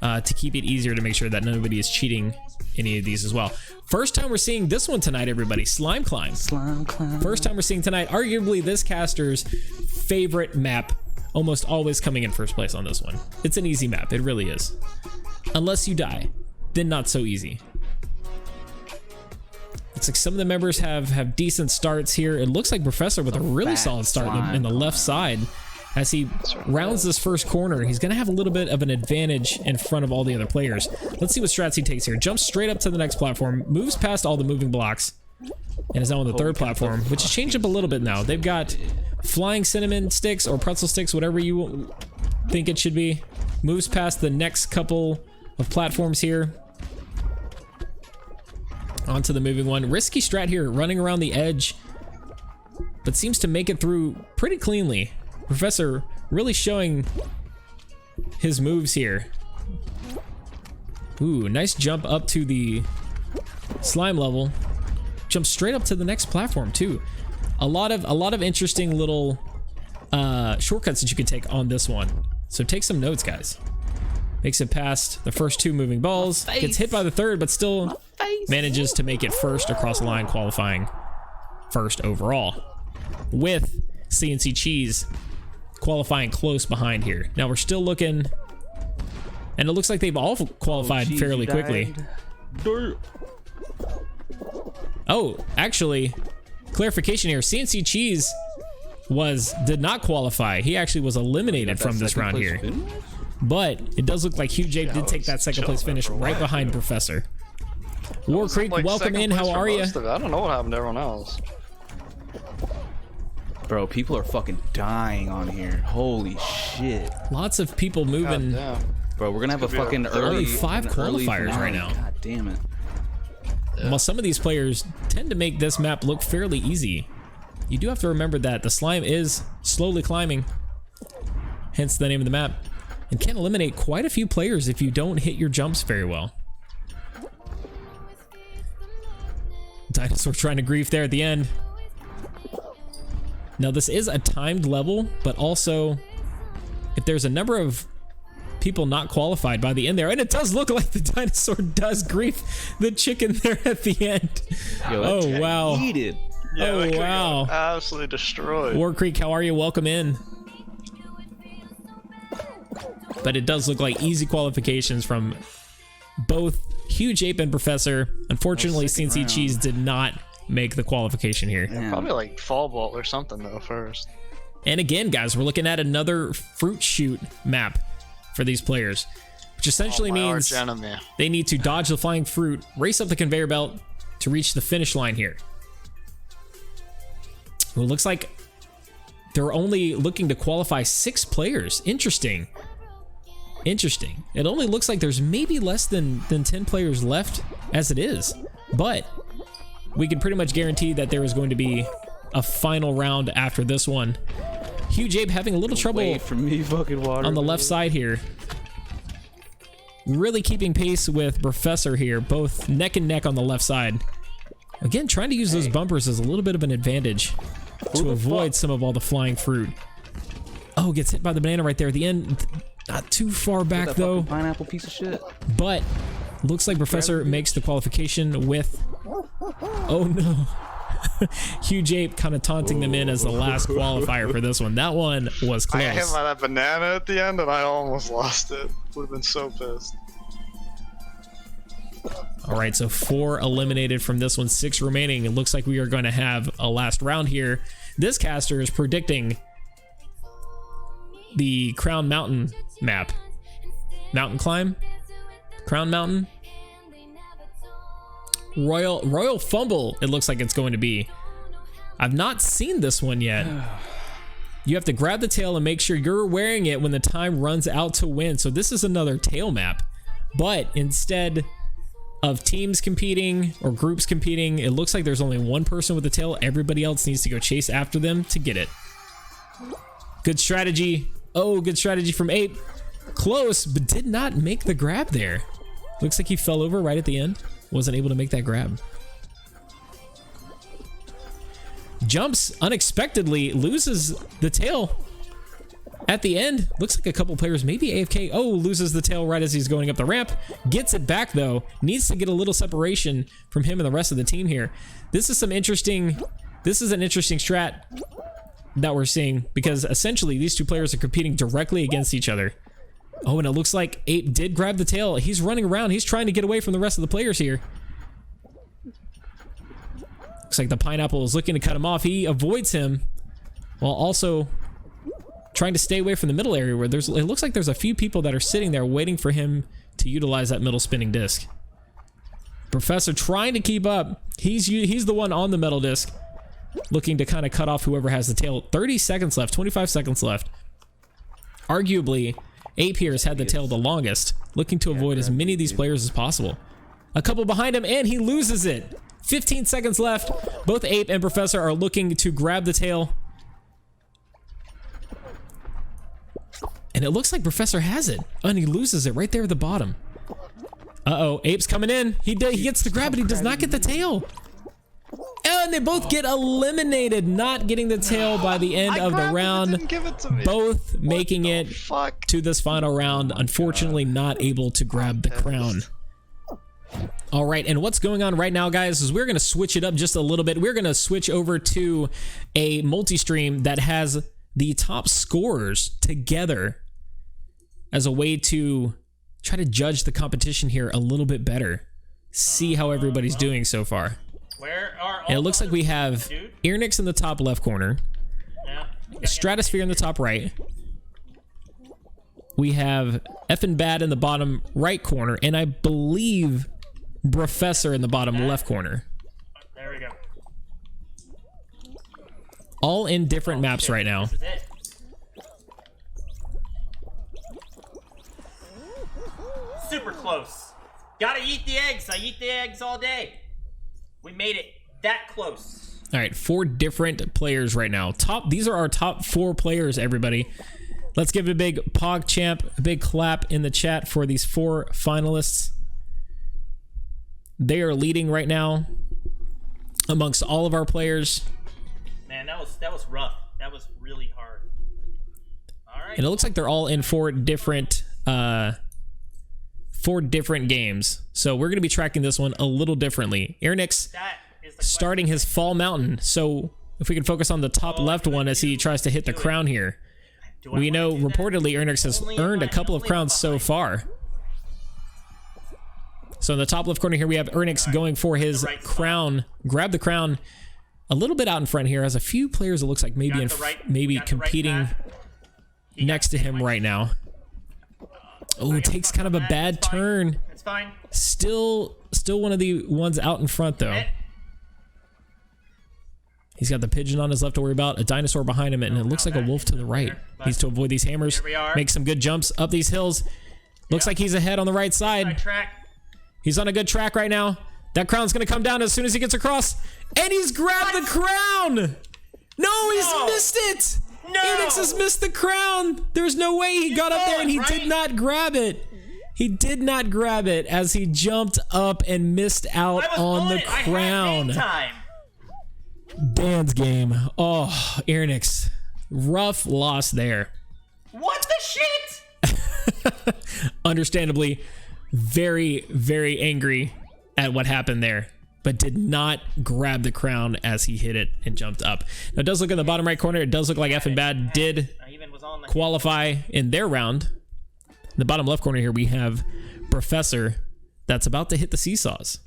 to keep it easier to make sure that nobody is cheating any of these as well. First time we're seeing this one tonight, everybody. Slime Climb. Slime Climb. First time we're seeing tonight. Arguably this caster's favorite map. Almost always coming in first place on this one. It's an easy map. It really is. Unless you die, then not so easy. Looks like some of the members have decent starts here. It looks like Professor with a really solid start in the left side. As he rounds this first corner, he's going to have a little bit of an advantage in front of all the other players. Let's see what strats he takes here. Jumps straight up to the next platform, moves past all the moving blocks, and is now on the 3rd platform, which has changed up a little bit now. They've got flying cinnamon sticks or pretzel sticks, whatever you think it should be. Moves past the next couple of platforms here. Onto the moving one. Risky strat here, running around the edge, but seems to make it through pretty cleanly. Professor really showing his moves here. Ooh, nice jump up to the slime level. Jump straight up to the next platform too. A lot of interesting little shortcuts that you can take on this one. So take some notes, guys. Makes it past the first 2 moving balls. Gets hit by the 3rd, but still manages to make it first across the line, qualifying first overall. With CNC Cheese qualifying close behind here. Now we're still looking, and it looks like they've all qualified fairly quickly. Oh, actually, clarification here. CNC Cheese did not qualify. He actually was eliminated from this round here. But it does look like Huge Ape did take that 2nd place finish right behind Professor. War Creek, welcome in. How are you? I don't know what happened to everyone else. Bro, people are fucking dying on here. Holy shit. Lots of people moving. Bro, we're gonna have a fucking early 5 qualifiers right now. God damn it. While some of these players tend to make this map look fairly easy, you do have to remember that the slime is slowly climbing, hence the name of the map, and can eliminate quite a few players if you don't hit your jumps very well. Dinosaur trying to grief there at the end. Now this is a timed level, but also if there's a number of people not qualified by the end there. And it does look like the dinosaur does grief the chicken there at the end. Oh, wow. Yeah, Oh, wow. Absolutely destroyed. War Creek, how are you? Welcome in. But it does look like easy qualifications from both Huge Ape and Professor. Unfortunately, CNC Cheese did not make the qualification here. Probably like fall ball or something though first. And again, guys, we're looking at another fruit shoot map for these players, which essentially means they need to dodge the flying fruit, race up the conveyor belt to reach the finish line here. Well, it looks like they're only looking to qualify 6 players. Interesting. Interesting. It only looks like there's maybe less than 10 players left as it is, but we can pretty much guarantee that there is going to be a final round after this one. Huge Ape having a little trouble from me, fucking water, on the left side here. Really keeping pace with Professor here, both neck and neck on the left side. Again, trying to use those bumpers as a little bit of an advantage to avoid some of all the flying fruit. Oh, gets hit by the banana right there at the end. Not too far back though. Pineapple piece of shit. But looks like Professor makes the qualification with... Oh no. Huge Ape kind of taunting them in as the last qualifier for this one. That one was close. I got hit by that banana at the end and I almost lost it. Would have been so pissed. All right, so 4 eliminated from this one, 6 remaining. It looks like we are going to have a last round here. This caster is predicting the Crown Mountain map. Mountain climb? Crown Mountain? Royal Fumble, it looks like it's going to be. I've not seen this one yet. You have to grab the tail and make sure you're wearing it when the time runs out to win. So this is another tail map. But instead of teams competing or groups competing, it looks like there's only one person with the tail. Everybody else needs to go chase after them to get it. Good strategy. Oh, good strategy from Ape. Close, but did not make the grab there. Looks like he fell over right at the end. Wasn't able to make that grab. Jumps unexpectedly, loses the tail at the end. Looks like a couple players, maybe AFK. Oh, loses the tail right as he's going up the ramp. Gets it back though. Needs to get a little separation from him and the rest of the team here. This is an interesting strat that we're seeing because essentially these two players are competing directly against each other. Oh, and it looks like Ape did grab the tail. He's running around. He's trying to get away from the rest of the players here. Looks like the pineapple is looking to cut him off. He avoids him while also trying to stay away from the middle area where it looks like there's a few people that are sitting there waiting for him to utilize that middle spinning disc. Professor trying to keep up. He's the one on the metal disc looking to kind of cut off whoever has the tail. 30 seconds left, 25 seconds left. Arguably, Ape here has had the tail the longest, looking to avoid as many of these players as possible. A couple behind him, and he loses it. 15 seconds left. Both Ape and Professor are looking to grab the tail. And it looks like Professor has it. Oh, and he loses it right there at the bottom. Uh-oh, Ape's coming in. He gets the grab, but he does not get the tail. And they both get eliminated, not getting the tail by the end of the round. Both making it to this final round. Unfortunately, not able to grab the crown. All right, and what's going on right now, guys, is we're going to switch it up just a little bit. We're going to switch over to a multi-stream that has the top scorers together as a way to try to judge the competition here a little bit better. See how everybody's doing so far. And it looks like we have Earnix in the top left corner, Stratosphere in the top right. We have Effin' Bad in the bottom right corner, and I believe Professor in the bottom left corner. There we go. All in different maps right now. This is it. Super close. Gotta eat the eggs. I eat the eggs all day. We made it that close. All right, 4 different players right now. These are our top 4 players, everybody. Let's give a big PogChamp, a big clap in the chat for these 4 finalists. They are leading right now amongst all of our players. Man, that was rough. That was really hard. All right. And it looks like they're all in 4 different 4 different games. So we're going to be tracking this one a little differently. Ernix starting his Fall Mountain. So if we can focus on the top left one as he tries to hit the crown here. We know reportedly Ernix has earned a couple of crowns so far. So in the top left corner here, we have Ernix going for his crown. Grab the crown a little bit out in front here. Has a few players it looks like maybe competing next to him right now. Oh, it takes kind of a bad turn. It's fine. Still one of the ones out in front though. He's got the pigeon on his left to worry about, a dinosaur behind him, and it looks like a wolf to the right. Needs to avoid these hammers, make some good jumps up these hills. Looks like he's ahead on the right side. He's on a good track right now. That crown's gonna come down as soon as he gets across, and he's grabbed the crown. No, he's missed it. No. Ernix has missed the crown. There's no way he got up there and he did not grab it. He did not grab it as he jumped up and missed out on the crown. Dan's game. Oh, Ernix. Rough loss there. What the shit? Understandably, very, very angry at what happened there, but did not grab the crown as he hit it and jumped up. Now, it does look in the bottom right corner. It does look like F and Bad did qualify in their round. In the bottom left corner here, we have Professor that's about to hit the seesaws.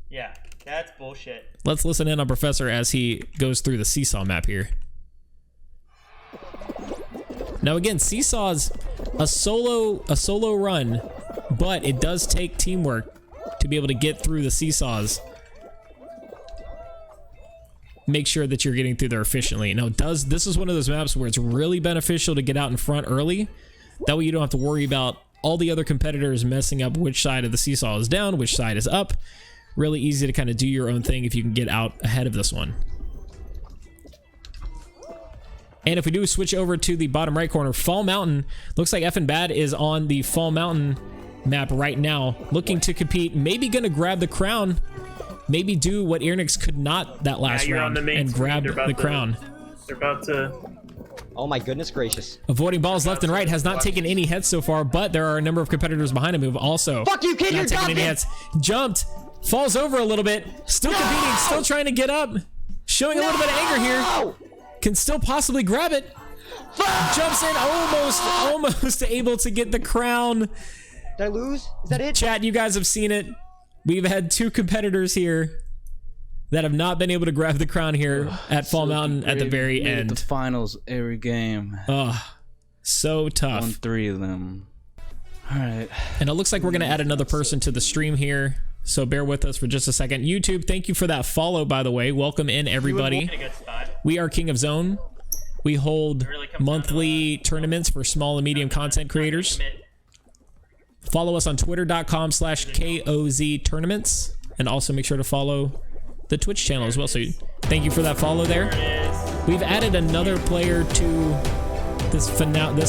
Yeah, that's bullshit. Let's listen in on Professor as he goes through the seesaw map here. Now again, seesaw's a solo run, but it does take teamwork to be able to get through the seesaws. Make sure that you're getting through there efficiently. Now, this is one of those maps where it's really beneficial to get out in front early. That way you don't have to worry about all the other competitors messing up which side of the seesaw is down, which side is up. Really easy to kind of do your own thing if you can get out ahead of this one. And if we do switch over to the bottom right corner, Fall Mountain, looks like F and Bad is on the Fall Mountain map right now, looking to compete, maybe gonna grab the crown, maybe do what Ernix could not that last round and grab the crown. They're about to... Oh my goodness gracious. Avoiding balls left and right, has not taken any hits so far, but there are a number of competitors behind him who have also Fuck you, kid, not taken any hits. Jumped, falls over a little bit, still competing, still trying to get up, showing a little bit of anger here. Can still possibly grab it. Jumps in, almost able to get the crown. Did I lose? Is that it? Chat, you guys have seen it. We've had 2 competitors here that have not been able to grab the crown here at Fall Mountain at the very end. The finals every game. Oh, so tough. Won 3 of them. All right. And it looks like we're going to add another person to the stream here. So bear with us for just a second. YouTube, thank you for that follow, by the way. Welcome in, everybody. We are King of Zone. We hold monthly tournaments for small and medium content creators. Follow us on twitter.com/KOZ tournaments. And also make sure to follow the Twitch channel as well. So thank you for that follow there. We've added another player to this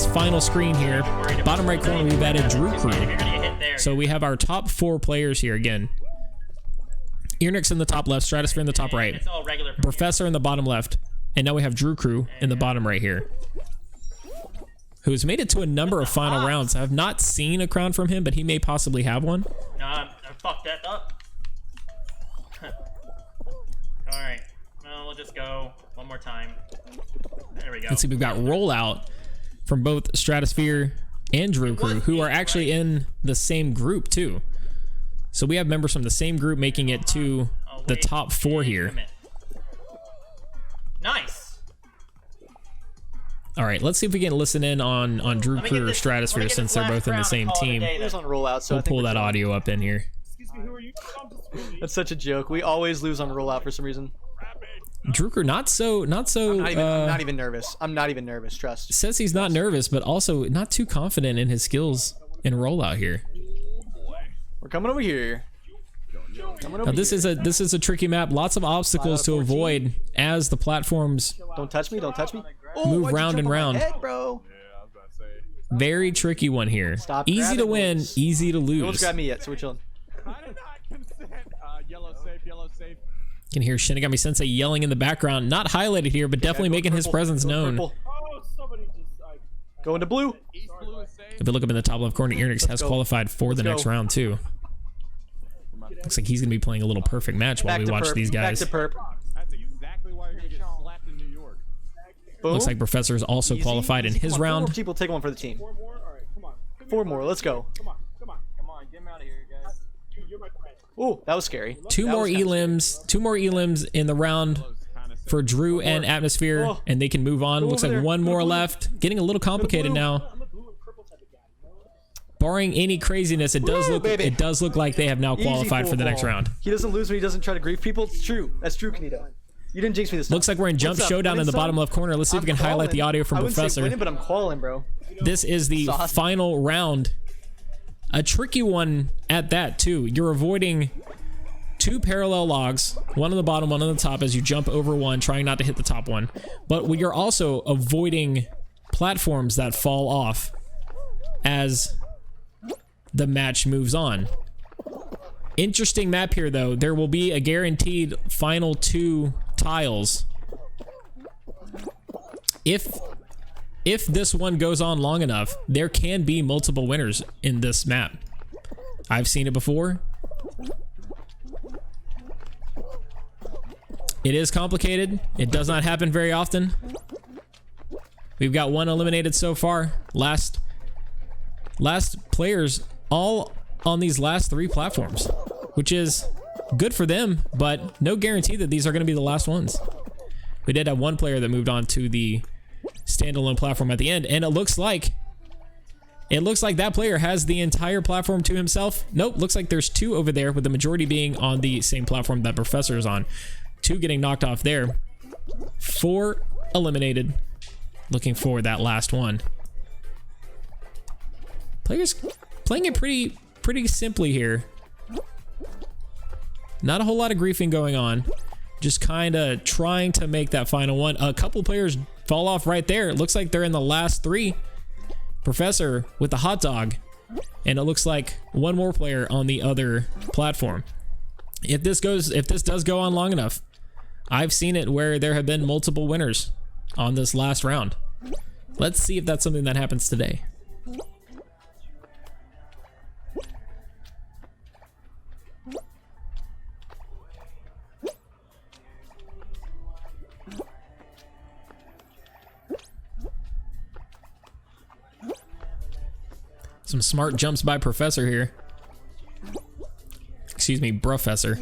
final screen here. Bottom right corner, we've added Drew Crew. So we have our top 4 players here again. Ernix in the top left, Stratosphere in the top right, Professor in the bottom left, and now we have Drew Crew in the bottom right here, who's made it to a number of final rounds. I have not seen a crown from him, but he may possibly have one. No, I fucked that up. Alright, well, we'll just go one more time. There we go. Let's see, we've got Rollout from both Stratosphere and Drew Crew, who are actually in the same group too. So we have members from the same group making it to the top 4 here. Nice. All right, let's see if we can listen in on Drew Crew or Stratosphere, since they're both in the same team. We'll pull that audio up in here. Excuse me, who are you? That's such a joke. We always lose on rollout for some reason. Drew Crew, not so. I'm not even nervous. I'm not even nervous. Trust. Says he's not nervous, but also not too confident in his skills in rollout here. We're coming over here. Now this is a tricky map. Lots of obstacles to avoid as the platforms. Don't touch me! Don't touch me! Move round and round. Head, bro. Very tricky one here. Stop easy to win, easy to lose. No one's grabbed me yet, so we're chilling. Yellow safe, yellow safe. You can hear Shinigami Sensei yelling in the background. Not highlighted here, but definitely making his presence known. Oh, somebody just Going to blue. If we look up in the top left corner, Earnix has qualified for the next round too. Looks like he's going to be playing a little perfect match while we watch these guys. Back to perp. That's exactly why you're gonna get slapped in New York. Boom. Looks like Professor is also qualified in his round. 4 more people take one for the team. 4 more. Let's go. Come on, get him out of here, guys. Ooh, that was scary. 2 more elims. 2 more elims in the round for Drew and Atmosphere, and they can move on. Looks like 1 more left. Getting a little complicated now. Barring any craziness, it does look like they have now qualified for the next round. He doesn't lose when he doesn't try to grief people. It's true. That's true, Kanito. You didn't jinx me this time. Looks like we're in Jump Showdown in the bottom left corner. Let's see if we can highlight the audio from Professor. Winning, but I'm calling, bro. This is the final round. A tricky one at that, too. You're avoiding 2 parallel logs, one on the bottom, one on the top, as you jump over one, trying not to hit the top one. But you're also avoiding platforms that fall off as the match moves on. Interesting map here, though. There will be a guaranteed final 2 tiles. If this one goes on long enough, there can be multiple winners in this map. I've seen it before. It is complicated. It does not happen very often. We've got 1 eliminated so far. Last players all on these last 3 platforms, which is good for them, but no guarantee that these are going to be the last ones. We did have 1 player that moved on to the standalone platform at the end, and it looks like that player has the entire platform to himself. Nope, looks like there's 2 over there, with the majority being on the same platform that Professor is on. 2 getting knocked off there. 4 eliminated. Looking for that last one. Players playing it pretty simply here. Not a whole lot of griefing going on. Just kind of trying to make that final one. A couple players fall off right there. It looks like they're in the last 3. Professor with the hot dog. And it looks like 1 more player on the other platform. If this does go on long enough, I've seen it where there have been multiple winners on this last round. Let's see if that's something that happens today. Some smart jumps by Professor here. Excuse me, Professor.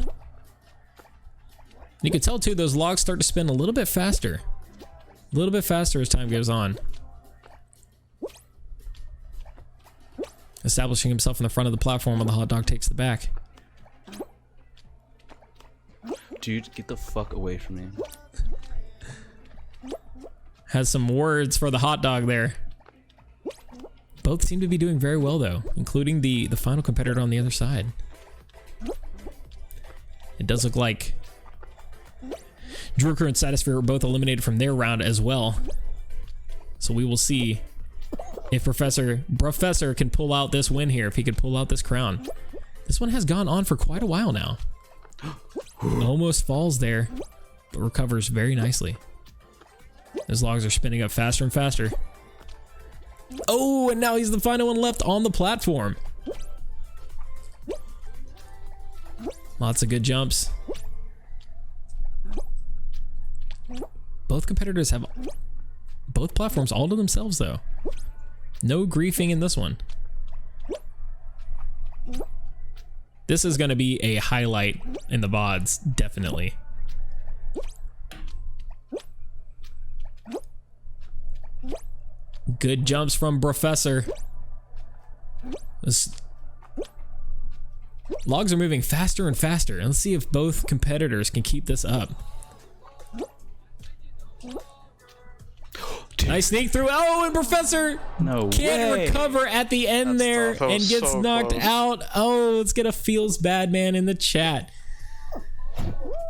You can tell too, those logs start to spin a little bit faster. A little bit faster as time goes on. Establishing himself in the front of the platform while the hot dog takes the back. Dude, get the fuck away from me. Has some words for the hot dog there. Both seem to be doing very well though, including the final competitor on the other side. It does look like Druker and Satisphere were both eliminated from their round as well. So we will see if Professor can pull out this win here, if he could pull out this crown. This one has gone on for quite a while now. Almost falls there, but recovers very nicely. Those logs are spinning up faster and faster. Oh, and now he's the final one left on the platform. Lots of good jumps. Both competitors have both platforms all to themselves though. No griefing in this one. This is going to be a highlight in the VODs, definitely. Good jumps from Professor. Logs are moving faster and faster. Let's see if both competitors can keep this up. Nice sneak through. Oh, and Professor can't recover at the end there and gets so knocked out. Oh, let's get a feels bad man in the chat.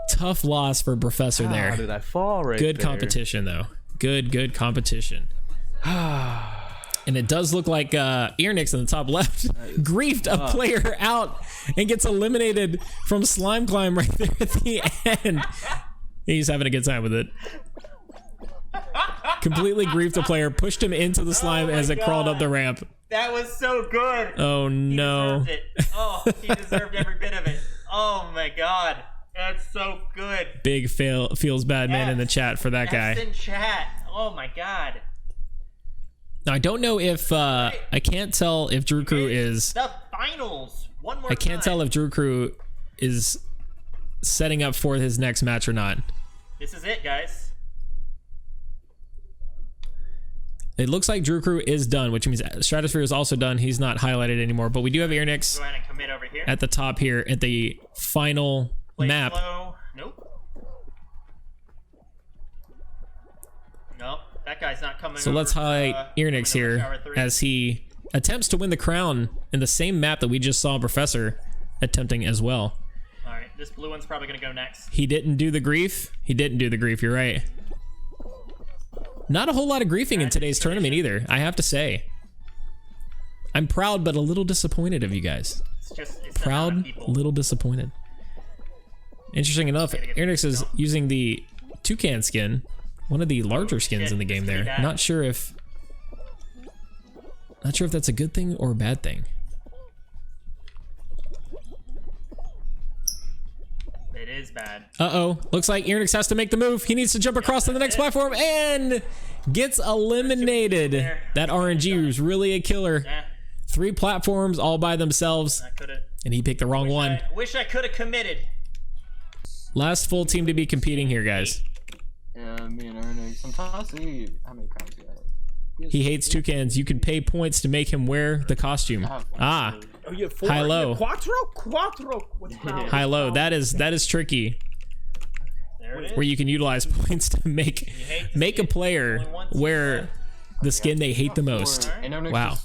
Tough loss for Professor there. How did I fall right Good there? competition though. Good competition. And it does look like Earnix in the top left griefed a player out and gets eliminated from Slime Climb right there at the end. He's having a good time with it. completely griefed the player, pushed him into the slime as it crawled up the ramp. That was so good. Oh no. He deserved it. Oh, he deserved every bit of it. Oh my god. That's so good. Big feels bad man in the chat for that guy. In chat. Oh my god. Now I don't know if I can't tell if Drew Crew is the finals. One more I can't tell if Drew Crew is setting up for his next match or not. This is it, guys. It looks like Drew Crew is done, which means Stratosphere is also done. He's not highlighted anymore, but we do have Earnix Go ahead and commit over here. at the top here at the final map. Slow. Nope. Nope. That guy's not coming. So let's highlight Earnix here as he attempts to win the crown in the same map that we just saw Professor attempting as well. All right, this blue one's probably gonna go next. He didn't do the grief. He didn't do the grief. You're right. Not a whole lot of griefing in today's tournament either, I have to say. I'm proud, but a little disappointed of you guys. It's Proud, a little disappointed. Interesting enough, Earnix is using the toucan skin, one of the larger skins in the game there. Not sure if that's a good thing or a bad thing. It is bad. Uh-oh. Looks like Earnix has to make the move. He needs to jump across to the next platform and gets eliminated. That RNG was really a killer. 3 platforms all by themselves. And he picked the wrong one. Wish I could have committed. Last full team to be competing here, guys. Yeah, me and Ernest. I'm trying to see how many crowns you have. He hates toucans. You can pay points to make him wear the costume. Ah. Oh, you have 4. High low. Quattro. What's High low. That is tricky. Where you can utilize points to make a player wear the skin they hate the most. Wow.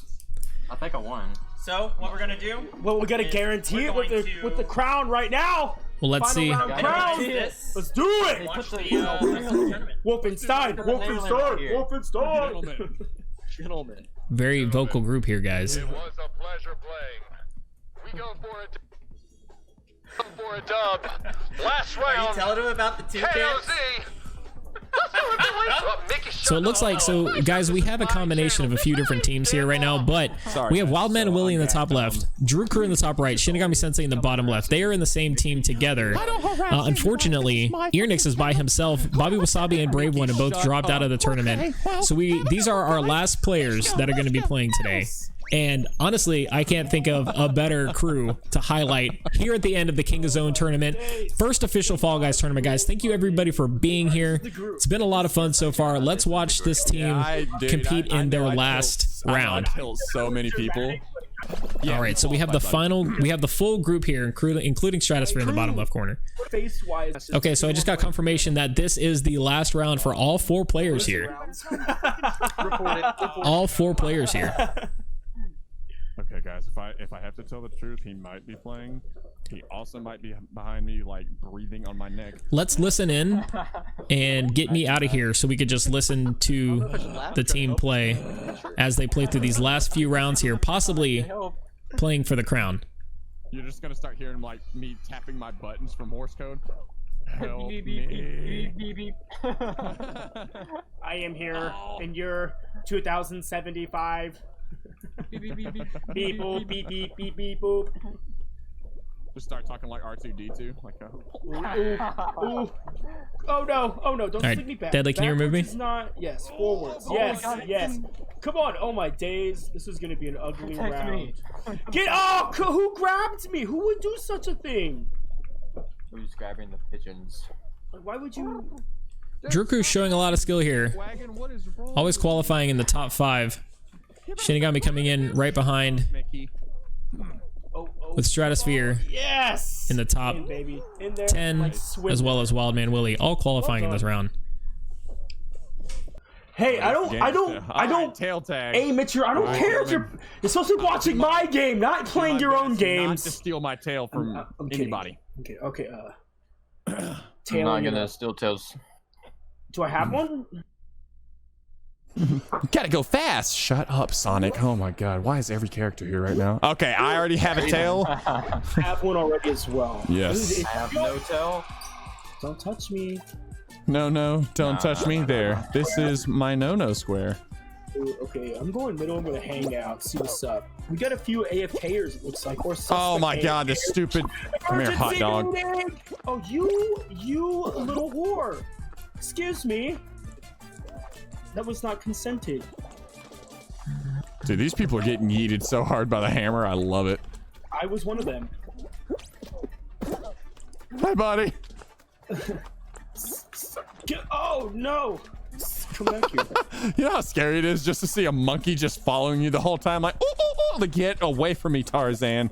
I think I won. So what we're gonna do? Well, we gotta guarantee it with the crown right now. Well, let's see. Crown. Let's do it. Wolfenstein. Gentlemen. Very vocal group here, guys. It was a pleasure playing. We go for a dub. Last round. Are you telling him about the toucans? So it looks like, guys, we have a combination of a few different teams here right now, but we have Wildman Willie in the top left, Drew Crew in the top right, Shinigami Sensei in the bottom left. They are in the same team together. Unfortunately, Earnix is by himself. Bobby Wasabi and Brave One have both dropped out of the tournament. So these are our last players that are going to be playing today. And honestly, I can't think of a better crew to highlight here at the end of the King of Zone tournament. First official Fall Guys tournament, guys. Thank you everybody for being here. It's been a lot of fun so far. Let's watch this team compete in their last round. I killed so many people. Yeah, all right, so we have the full group here, including Stratosphere in the bottom left corner. Okay, so I just got confirmation that this is the last round for all 4 players here. All 4 players here. Okay, guys, if I have to tell the truth, he might be playing. He also might be behind me, like, breathing on my neck. Let's listen in and get me out of here so we could just listen to the team play as they play through these last few rounds here, possibly playing for the crown. You're just gonna start hearing, like, me tapping my buttons for Morse code. Help me. I am here in your 2075. Beep boop, beep beep beep beep boop. Just start talking like R2D2, like ooh. Oh no, don't sling me back. Deadly, can you remove me? Yes, forwards. Yes. Come on, oh my days. This is gonna be an ugly round. Who grabbed me? Who would do such a thing? Who's grabbing the pigeons? Why would you? Drew Crew's showing a lot of skill here. Always qualifying in the top 5. Shinigami coming in right behind with Stratosphere in the top 10, as well as Wildman Willie, all qualifying in this round. Hey, I don't tail tag. Hey, Mitchell, I don't care if you're supposed to be watching my game, not playing your own games. Not to steal my tail from anybody. Okay. I'm not gonna steal tails. Do I have one? You gotta go fast. Shut up, Sonic. Oh my god, why is every character here right now? Okay, I already have a tail. I have one already as well. Yes. I have no tail. Don't touch me. No, don't touch me there. This is my no square. Ooh, okay, I'm going middle. I'm gonna hang out, see what's up. We got a few AFKers, it looks like, or Oh my suspect god, this stupid. Come here, hot dog. Oh, you little whore. Excuse me. That was not consented. Dude, these people are getting yeeted so hard by the hammer. I love it. I was one of them. Hi, buddy. Oh no! Come back here. You know how scary it is just to see a monkey just following you the whole time? Like, ooh, like, get away from me, Tarzan.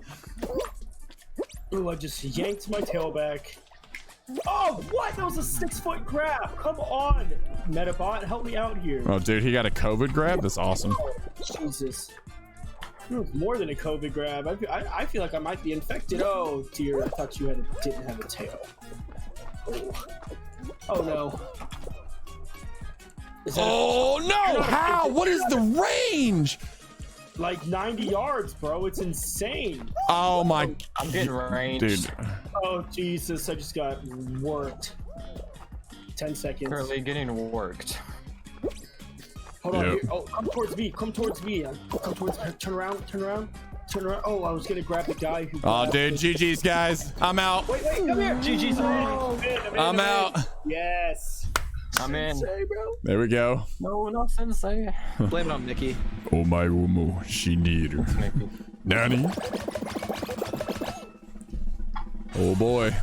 Oh, I just yanked my tail back. Oh, what? That was a 6-foot crab. Come on, Metabot, help me out here. Oh, dude, he got a COVID grab? That's awesome. Oh, Jesus. It was more than a COVID grab. I feel like I might be infected. Oh, dear. I thought you didn't have a tail. Oh, no. Oh, no! How? What is the range? Like 90 yards, bro. It's insane. Oh, my... I'm getting range. Dude. Oh, Jesus. I just got worked. 10 seconds. Currently getting worked. Hold on. Here. Oh, come towards me. Come towards me. Come towards me. Turn around. Turn around. Turn around. Oh, I was going to grab the guy who... Oh, dude. GG's, guys. I'm out. Wait, come here. GG's. Oh, I'm out. Yes. I'm in. Sensei, bro. There we go. No, not Sensei. Blame it on Mickey. Oh, my umu. Shiniru. Nani? Oh, boy.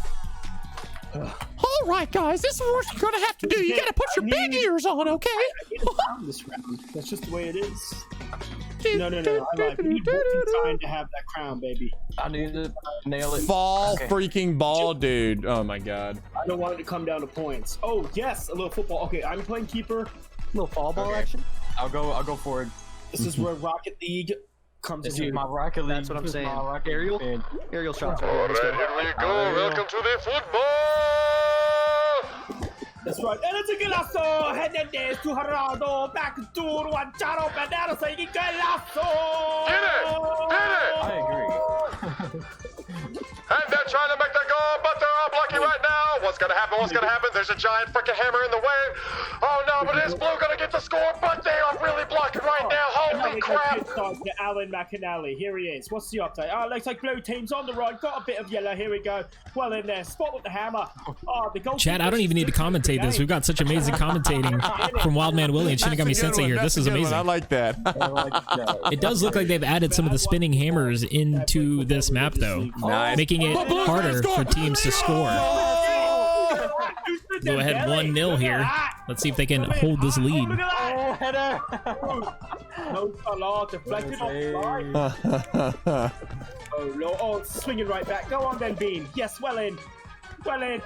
All right, guys, this is what you're gonna have to do. You gotta put your big ears on, okay? This round. That's just the way it is. No. I like. We need Wolfenstein to have that crown, baby. I need to nail it. Fall freaking ball, dude. Oh, my God. I don't want it to come down to points. Oh, yes, a little football. Okay, I'm playing keeper. A little fall ball action. I'll go forward. This is where Rocket League comes This in. is my Rocket League. That's what I'm saying. Aerial shots. Alright, here we go. Welcome to the football. That's right. And it's a golazo. Hernandez to Gerardo. Back to Juancharo. Bernardo saying golazo. Hit it! I agree. And they're trying to make the goal, but they're all blocky right now. What's gonna happen? There's a giant freaking hammer in the way. Oh no, but is Blue gonna get the score? But they are really blocking right now. Holy crap! Alan McAnally. Here he is. What's the update? Oh, looks like blue team's on the right. Got a bit of yellow. Here we go. Well in there. Spot with the hammer. Oh, the goal. Chat, I don't even need to commentate this. We've got such amazing commentating from Wildman Willie and Shinigami Sensei here. This is amazing. I like that. It does look like they've added some of the spinning hammers into this map, though, making it harder for teams to score. Go ahead 1-0 here. Let's see if they can hold this lead. No, Salah deflected offside. Oh, no. Oh, swinging right back. Go on then, Bean. Yes, well in. And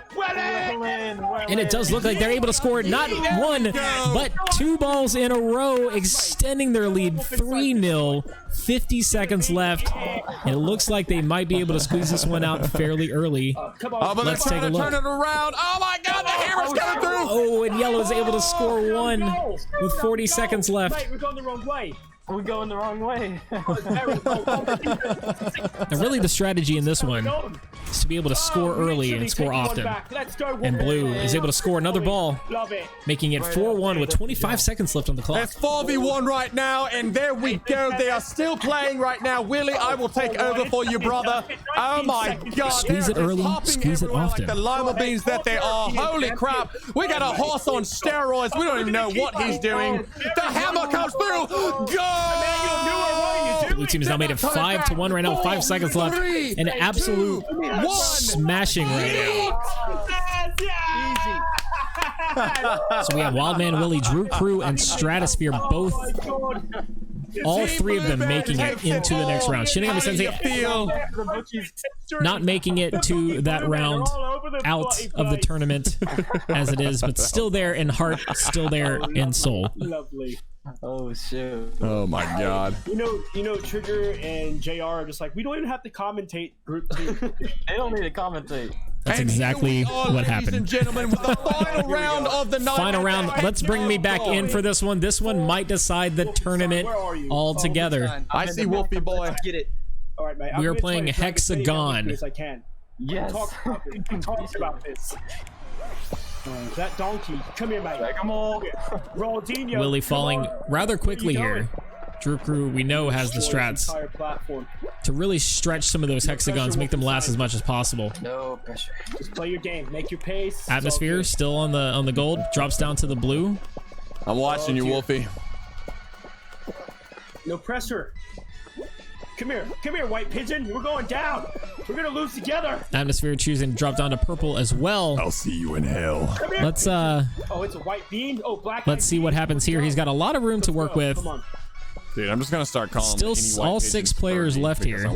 it does look like they're able to score not one, but 2 balls in a row, extending their lead 3-0. 50 seconds left. And it looks like they might be able to squeeze this one out fairly early. Let's take a look. Turn it around. Oh my God, the hammer's coming through. Oh, and yellow is able to score one with 40 seconds left. Mate, we're going the wrong way. We're going the wrong way. And really the strategy in this one is to be able to score early and score often. And blue is able to score another ball, making it 4-1 with 25 seconds left on the clock. It's 4v1 right now, and there we go. They are still playing right now. Willie, I will take over for you, brother. Oh my God. Squeeze it early, squeeze it often. Like the lima beans that they are. Holy crap. We got a horse on steroids. We don't even know what he's doing. The hammer comes through. Go! Blue team has now made it 5-1 right now. 5 seconds left. An absolute smashing right now. So we have Wildman Willie, Drew Crew, and Stratosphere both. All 3 of them making it into the next round. Shinigami Sensei not making it to that round, out of the tournament as it is, but still there in heart, still there in soul. Lovely. Oh shit. Oh my God. You know, Trigger and JR are just like, we don't even have to commentate group 2. They don't need to commentate. That's exactly what happened. Ladies and gentlemen, with the final round of the night. Final round. Let's bring me back in for this one. This one might decide the tournament altogether. I see Wolfie boy. Get it. All right, mate. We are playing Hexagon. Yes, I can. Yes. We can talk about this. That donkey. Come here, mate. Come on. Ronaldinho. Willie falling rather quickly here. Drew Crew, we know, has the strats to really stretch some of those hexagons, make them last as much as possible. No pressure. Just play your game. Make your pace. Atmosphere still on the gold, drops down to the blue. I'm watching you, Wolfie. No pressure. Come here, white pigeon. We're going down. We're gonna lose together. Atmosphere choosing to drop down to purple as well. I'll see you in hell. Let's Oh, it's a white bean. Oh, black. let's see what happens here. He's got a lot of room to work with. Come on. Dude, I'm just gonna start calling. Still all 6 players left here.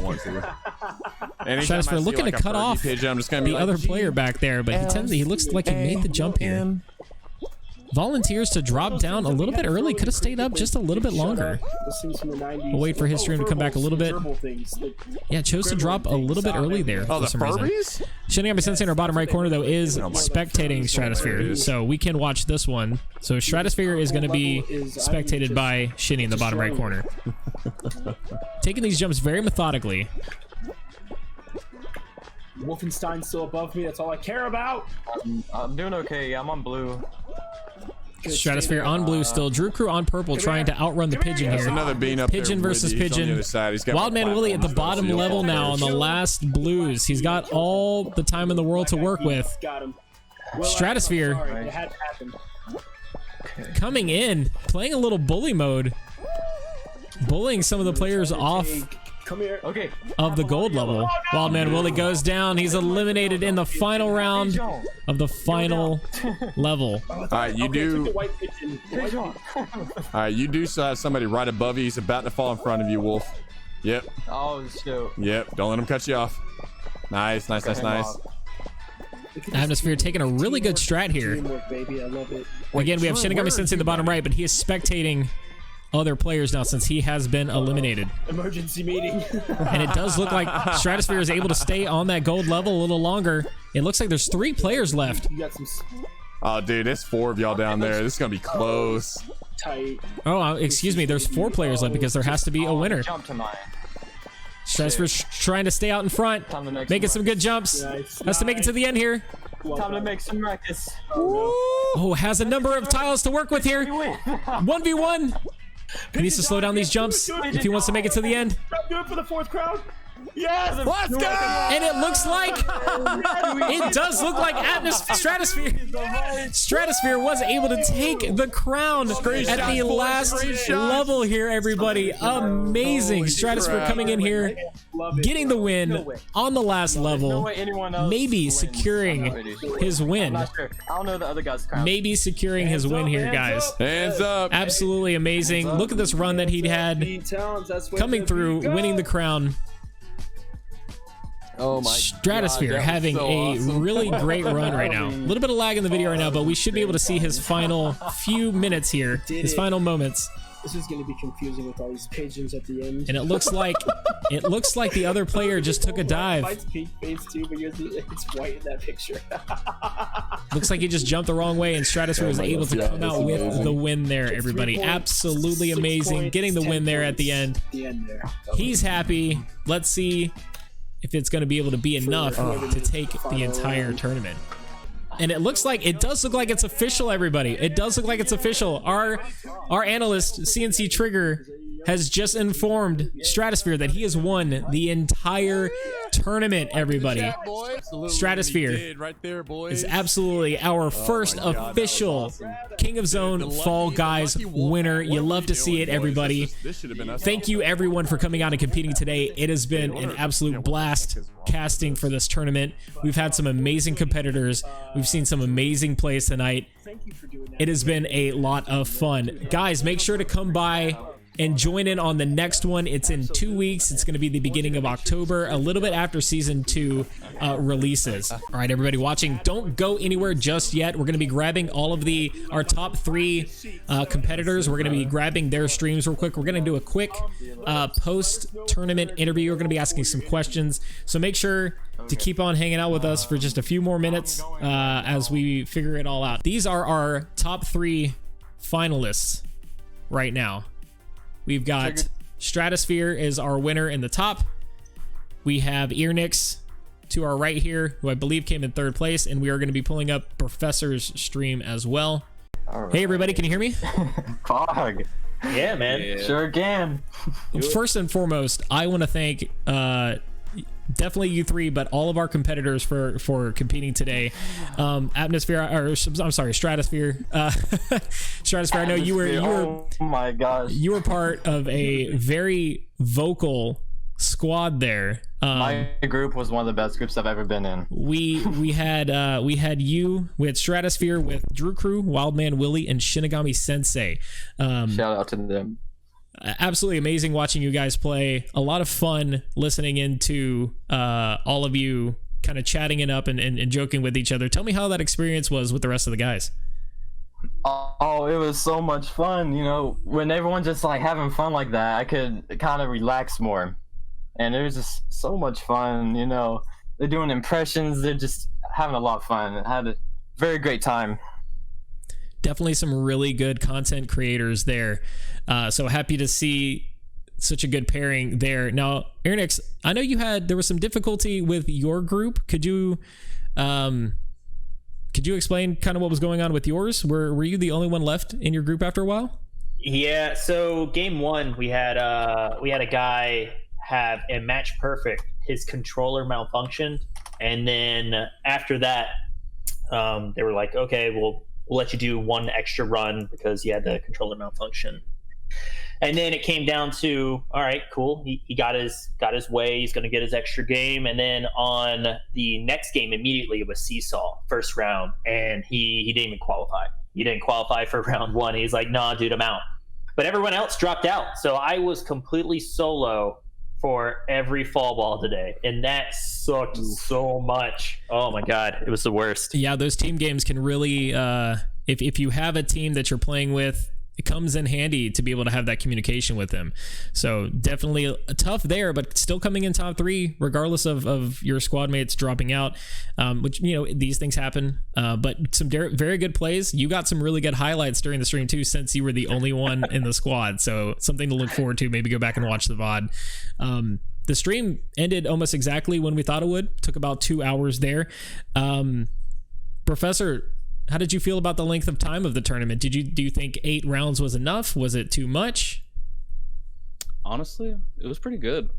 Stratosphere looking to cut off the other player back there, but he looks like he made the jump here. Volunteers to drop down a little bit early. Could have stayed up just a little bit longer. We'll wait for his stream to come back a little bit. Yeah, chose to drop a little bit early there for some reason. Shinigami Sensei in our bottom right corner, though, is spectating Stratosphere, so we can watch this one. So Stratosphere is going to be spectated by Shinny in the bottom right corner. Taking these jumps very methodically. Wolfenstein's still above me. That's all I care about. I'm doing okay. I'm on blue. Stratosphere on blue still. Drew Crew on purple, trying to outrun the pigeon here. Another bean up Pigeon there versus with you. He's on the pigeon. other side. He's got Wildman Willie at the bottom level now on the last blues. He's got all the time in the world to work with. Got him. Stratosphere Sorry, it had to happen. coming in, playing a little bully mode, bullying some of the players off of the gold level. Wildman Willie goes down. He's eliminated in the final round of the final level. All right, you do. All right, you do still have somebody right above you. He's about to fall in front of you, Wolf. Yep. Oh, shoot. Yep. Don't let him cut you off. Nice, nice, nice, nice. Atmosphere taking a really good strat here. Again, we have Shinigami Sensei in the bottom right, but he is spectating other players now since he has been eliminated. Emergency meeting. And it does look like Stratosphere is able to stay on that gold level a little longer. It looks like there's 3 players left. You got some Oh, dude, there's 4 of y'all down there. This is going to be close. tight. Oh, excuse me. There's 4 players left because there has to be a winner. Jump to mine. Stratosphere's trying to stay out in front, making some good jumps. Has to make it to the end here. Time to make some ruckus. Oh, has a number of tiles to work with here. 1v1. He needs to slow down these jumps if he wants to make it to the end. Do it for the 4th crowd. Yes! Let's go! And it looks like, it does look like Stratosphere was able to take the crown at the last level here, everybody. Amazing. Stratosphere coming in here, getting the win on the last level, maybe securing his win. I don't know the other guy's crown. Maybe securing his win here, guys. Hands up. Absolutely amazing. Look at this run that he'd had coming through, winning the crown. Oh my Stratosphere God, having so a awesome. really great run right now. A little bit of lag in the video right now, but we should be able to see his final few minutes here, his final moments. This is going to be confusing with all these pigeons at the end. And it looks like the other player just took a dive. Mine's pink face too, but yours it's white in that picture. Looks like he just jumped the wrong way, and Stratosphere was able to come out with the win there, everybody. Absolutely amazing. Getting the win there at the end. He's happy. Let's see if it's going to be able to be enough to take the entire tournament. And it does look like it's official, everybody. It does look like it's official. Our analyst, CNC Trigger, has just informed Stratosphere that he has won the entire tournament, everybody. Stratosphere is absolutely our first official King of Zone Fall Guys winner. You love to see it, everybody. Thank you, everyone, for coming out and competing today. It has been an absolute blast casting for this tournament. We've had some amazing competitors. We've seen some amazing plays tonight. It has been a lot of fun. Guys, make sure to come by and join in on the next one. It's in 2 weeks. It's going to be the beginning of October, a little bit after Season 2 releases. All right, everybody watching, don't go anywhere just yet. We're going to be grabbing all of our top 3 competitors. We're going to be grabbing their streams real quick. We're going to do a quick post-tournament interview. We're going to be asking some questions. So make sure to keep on hanging out with us for just a few more minutes as we figure it all out. These are our top 3 finalists right now. We've got Stratosphere is our winner in the top. We have Earnix to our right here, who I believe came in 3rd place, and we are going to be pulling up Professor's stream as well. Hey, everybody, can you hear me? Fog. Yeah, man. Yeah. Sure can. First and foremost, I want to thank definitely you three, but all of our competitors for competing today. Atmosphere, or I'm sorry, Stratosphere. Stratosphere, I know you were. Oh my gosh. You were part of a very vocal squad there. My group was one of the best groups I've ever been in. We had Stratosphere with Drew Crew, Wildman Willie, and Shinigami Sensei. Shout out to them. Absolutely amazing watching you guys play. A lot of fun listening into all of you kind of chatting it up and joking with each other. Tell me how that experience was with the rest of the guys. Oh, it was so much fun. You know, when everyone's just like having fun like that, I could kind of relax more. And it was just so much fun. You know, they're doing impressions. They're just having a lot of fun. I had a very great time. Definitely some really good content creators there. So happy to see such a good pairing there. Now, Airnix, I know there was some difficulty with your group. Could you explain kind of what was going on with yours? Were you the only one left in your group after a while? Yeah. So game 1, we had a guy have a match perfect. His controller malfunctioned, and then after that, they were like, "Okay, we'll let you do one extra run because you had the controller malfunction." And then it came down to, all right, cool. He got his way. He's going to get his extra game. And then on the next game, immediately it was Seesaw, first round, and he didn't even qualify. He didn't qualify for round 1. He's like, "Nah, dude, I'm out." But everyone else dropped out, so I was completely solo for every fall ball today, and that sucked so much. Oh my god, it was the worst. Yeah, those team games can really if you have a team that you're playing with, it comes in handy to be able to have that communication with them. So definitely tough there, but still coming in top 3 regardless of your squad mates dropping out, which, you know, these things happen, but some very good plays. You got some really good highlights during the stream too, since you were the only one in the squad, so something to look forward to. Maybe go back and watch the VOD. The stream ended almost exactly when we thought it would. Took about 2 hours there. Professor, how did you feel about the length of time of the tournament? Do you think 8 rounds was enough? Was it too much? Honestly, it was pretty good.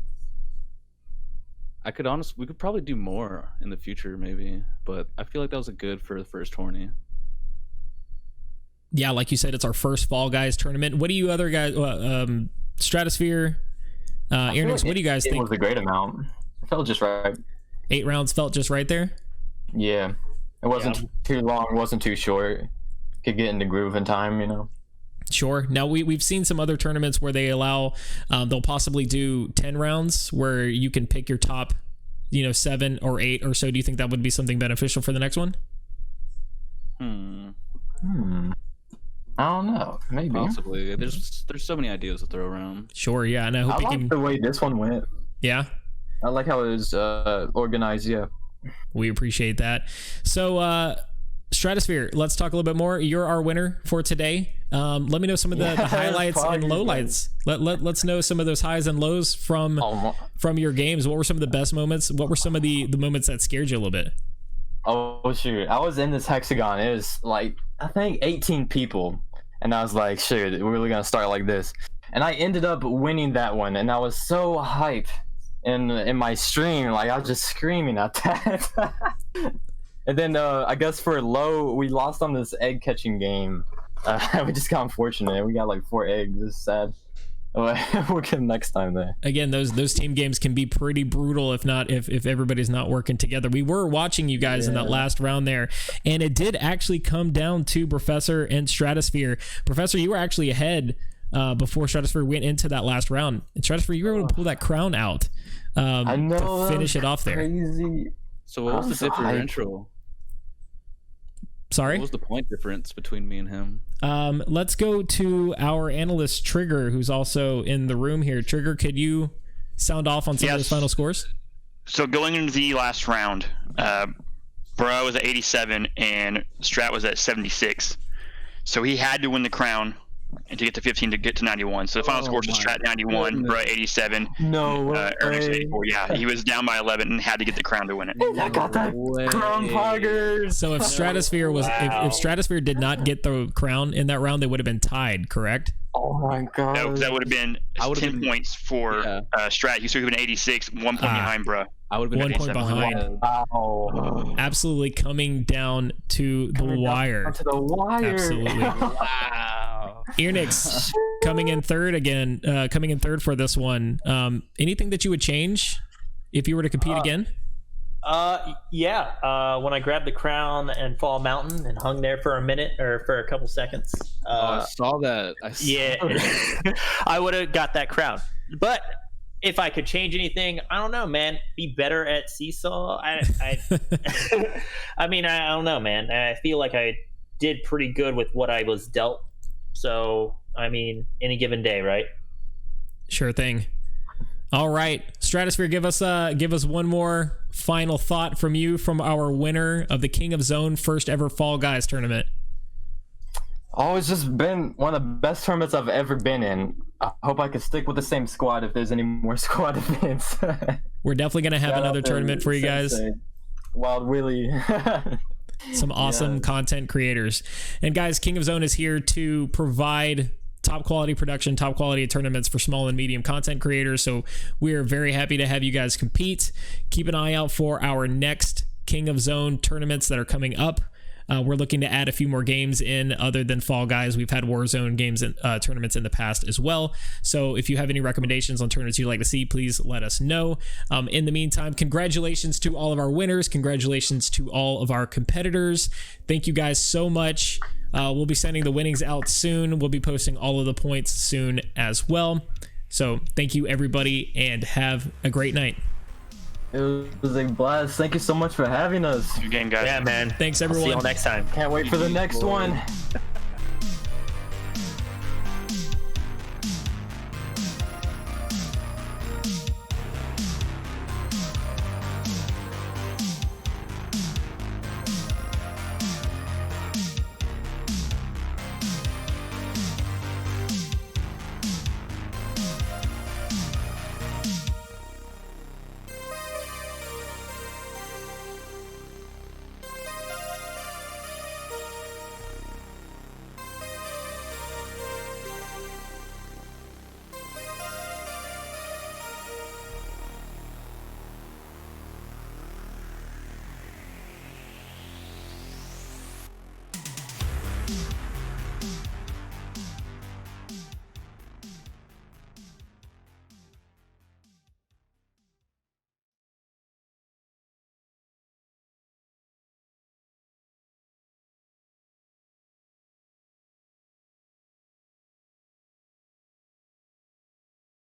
We could probably do more in the future maybe, but I feel like that was good for the first tourney. Yeah, like you said, it's our first Fall Guys tournament. What do you other guys, Stratosphere, Airnix, what do you guys think? It was a great amount. It felt just right. 8 rounds felt just right there? Yeah. It wasn't too long, it wasn't too short. Could get into groove in time, you know. Sure. Now we've seen some other tournaments where they allow, they'll possibly do 10 rounds where you can pick your top, 7 or 8 or so. Do you think that would be something beneficial for the next one? I don't know. Maybe. Possibly. There's so many ideas to throw around. Sure. Yeah. And I hope like the way this one went. Yeah. I like how it was organized. Yeah. We appreciate that. So, Stratosphere, let's talk a little bit more. You're our winner for today. Let me know some of the highlights and lowlights. Let's know some of those highs and lows from your games. What were some of the best moments? What were some of the moments that scared you a little bit? Oh, shoot. I was in this hexagon. It was like, I think 18 people. And I was like, shoot, we're really going to start like this. And I ended up winning that one. And I was so hyped in my stream. Like, I was just screaming at that. And then I guess for low, we lost on this egg catching game. We just got unfortunate. We got like 4 eggs. It's sad. We'll get them next time there. Again, those team games can be pretty brutal if everybody's not working together. We were watching you guys in that last round there, and it did actually come down to Professor and Stratosphere. Professor, you were actually ahead before Stratosphere went into that last round. And Stratosphere, you were able to pull that crown out to finish it off there. Crazy. So what was the differential? Sorry? What was the point difference between me and him? Let's go to our analyst, Trigger, who's also in the room here. Trigger, could you sound off on some of those final scores? So going into the last round, Bro was at 87 and Strat was at 76. So he had to win the crown. and to get to 15 to get to 91. So the final score was Strat 91, Bruh 87. No Ernest 84. Yeah, he was down by 11 and had to get the crown to win it. I got that crown poggers. So if Stratosphere was if Stratosphere did not get the crown in that round, they would have been tied, correct? Oh my god. That would have been 10 points for Strat. He would have been 86, 1 point behind, Bruh. I would have been 1 point behind. Wow. Absolutely coming down to the wire. To the wire. Absolutely. Wow. Earnix coming in third again. Coming in third for this one. Anything that you would change if you were to compete again? Yeah. When I grabbed the crown and Fall Mountain and hung there for a minute or for a couple seconds. I saw that. I would have got that crown. But if I could change anything, I don't know, man. Be better at Seesaw. I mean, I don't know, man. I feel like I did pretty good with what I was dealt. So, I mean, any given day, right? Sure thing. All right, Stratosphere, give us one more final thought from you, from our winner of the King of Zone first ever Fall Guys tournament. Oh, it's just been one of the best tournaments I've ever been in. I hope I can stick with the same squad if there's any more squad events. We're definitely going to have another tournament for you guys. Wild Willie. Some awesome content creators. And guys, King of Zone is here to provide top quality production, top quality tournaments for small and medium content creators. So we are very happy to have you guys compete. Keep an eye out for our next King of Zone tournaments that are coming up. We're looking to add a few more games in other than Fall Guys. We've had Warzone games and tournaments in the past as well. So if you have any recommendations on tournaments you'd like to see, please let us know. In the meantime, congratulations to all of our winners. Congratulations to all of our competitors. Thank you guys so much. We'll be sending the winnings out soon. We'll be posting all of the points soon as well. So thank you, everybody, and have a great night. It was a blast. Thank you so much for having us. Good game, guys. Yeah, man. Thanks, everyone. I'll see you all next time. Can't wait for the next one.